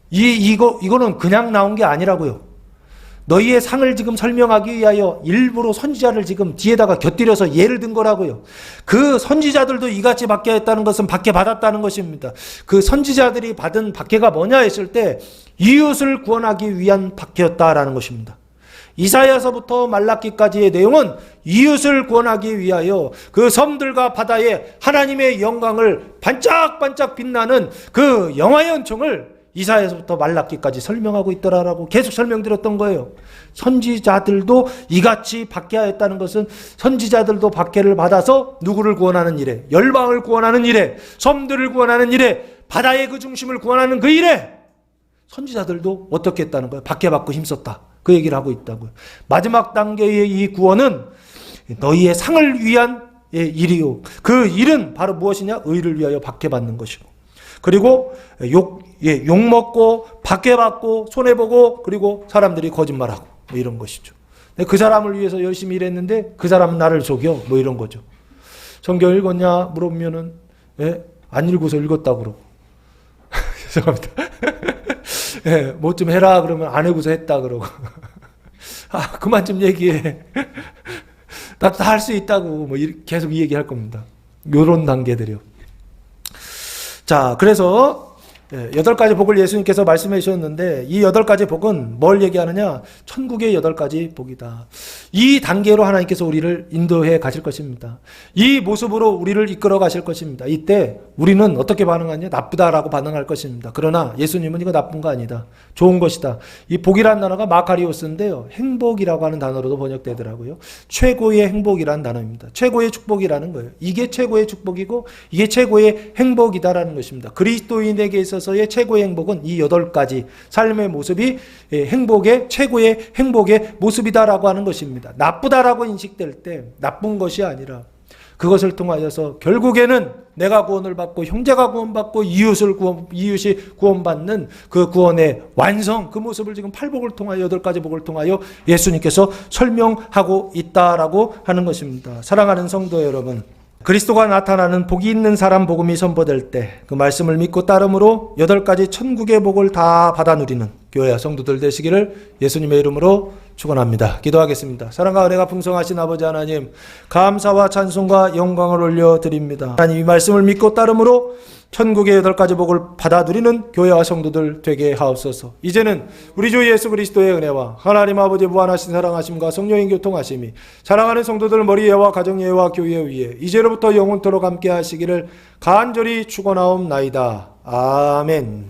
이거는 그냥 나온 게 아니라고요. 너희의 상을 지금 설명하기 위하여 일부러 선지자를 지금 뒤에다가 곁들여서 예를 든 거라고요. 그 선지자들도 이같이 박해했다는 것은 박해받았다는 것입니다. 그 선지자들이 받은 박해가 뭐냐 했을 때 이웃을 구원하기 위한 박해였다라는 것입니다. 이사야서부터 말라기까지의 내용은 이웃을 구원하기 위하여 그 섬들과 바다에 하나님의 영광을 반짝반짝 빛나는 그 영화의 은총을 이사야서부터 말라기까지 설명하고 있더라라고 계속 설명드렸던 거예요. 선지자들도 이같이 박해하였다는 것은 선지자들도 박해를 받아서 누구를 구원하는 일에, 열방을 구원하는 일에, 섬들을 구원하는 일에, 바다의 그 중심을 구원하는 그 일에 선지자들도 어떻게 했다는 거예요? 박해받고 힘썼다. 그 얘기를 하고 있다고요. 마지막 단계의 이 구원은 너희의 상을 위한 일이요. 그 일은 바로 무엇이냐? 의를 위하여 박해받는 것이고. 그리고 욕먹고 박해받고 손해보고 그리고 사람들이 거짓말하고 뭐 이런 것이죠. 그 사람을 위해서 열심히 일했는데 그 사람은 나를 속여 뭐 이런 거죠. 성경 읽었냐 물어보면은 안 읽어서 읽었다고 그러고 죄송합니다. 뭐 좀 해라 그러면 안 해고서 했다 그러고 그만 좀 얘기해. 나도 다 할 수 있다고 뭐 계속 이 얘기할 겁니다. 요런 단계들이요. 자, 그래서 8가지 복을 예수님께서 말씀해 주셨는데 이 8가지 복은 뭘 얘기하느냐? 천국의 8가지 복이다. 이 단계로 하나님께서 우리를 인도해 가실 것입니다. 이 모습으로 우리를 이끌어 가실 것입니다. 이때 우리는 어떻게 반응하냐? 나쁘다라고 반응할 것입니다. 그러나 예수님은 이거 나쁜 거 아니다. 좋은 것이다. 이 복이라는 단어가 마카리오스인데요. 행복이라고 하는 단어로도 번역되더라고요. 최고의 행복이라는 단어입니다. 최고의 축복이라는 거예요. 이게 최고의 축복이고 이게 최고의 행복이다라는 것입니다. 그리스도인에게서 있어서의 최고의 행복은 이 8가지 삶의 모습이 행복의 최고의 행복의 모습이다라고 하는 것입니다. 나쁘다라고 인식될 때 나쁜 것이 아니라 그것을 통하여서 결국에는 내가 구원을 받고 형제가 구원받고 이웃이 구원받는 그 구원의 완성, 그 모습을 지금 팔복을 통하여 8가지 복을 통하여 예수님께서 설명하고 있다라고 하는 것입니다. 사랑하는 성도 여러분, 그리스도가 나타나는 복이 있는 사람 복음이 선포될 때 그 말씀을 믿고 따름으로 8가지 천국의 복을 다 받아 누리는 교회와 성도들 되시기를 예수님의 이름으로 축원합니다. 기도하겠습니다. 사랑과 은혜가 풍성하신 아버지 하나님, 감사와 찬송과 영광을 올려드립니다. 하나님, 이 말씀을 믿고 따름으로 천국의 8가지 복을 받아 누리는 교회와 성도들 되게 하옵소서. 이제는 우리 주 예수 그리스도의 은혜와 하나님 아버지 무한하신 사랑하심과 성령의 교통하심이 사랑하는 성도들 머리예와 가정예와 교회 위에 이제로부터 영원토록 함께 하시기를 간절히 축원하옵나이다. 아멘.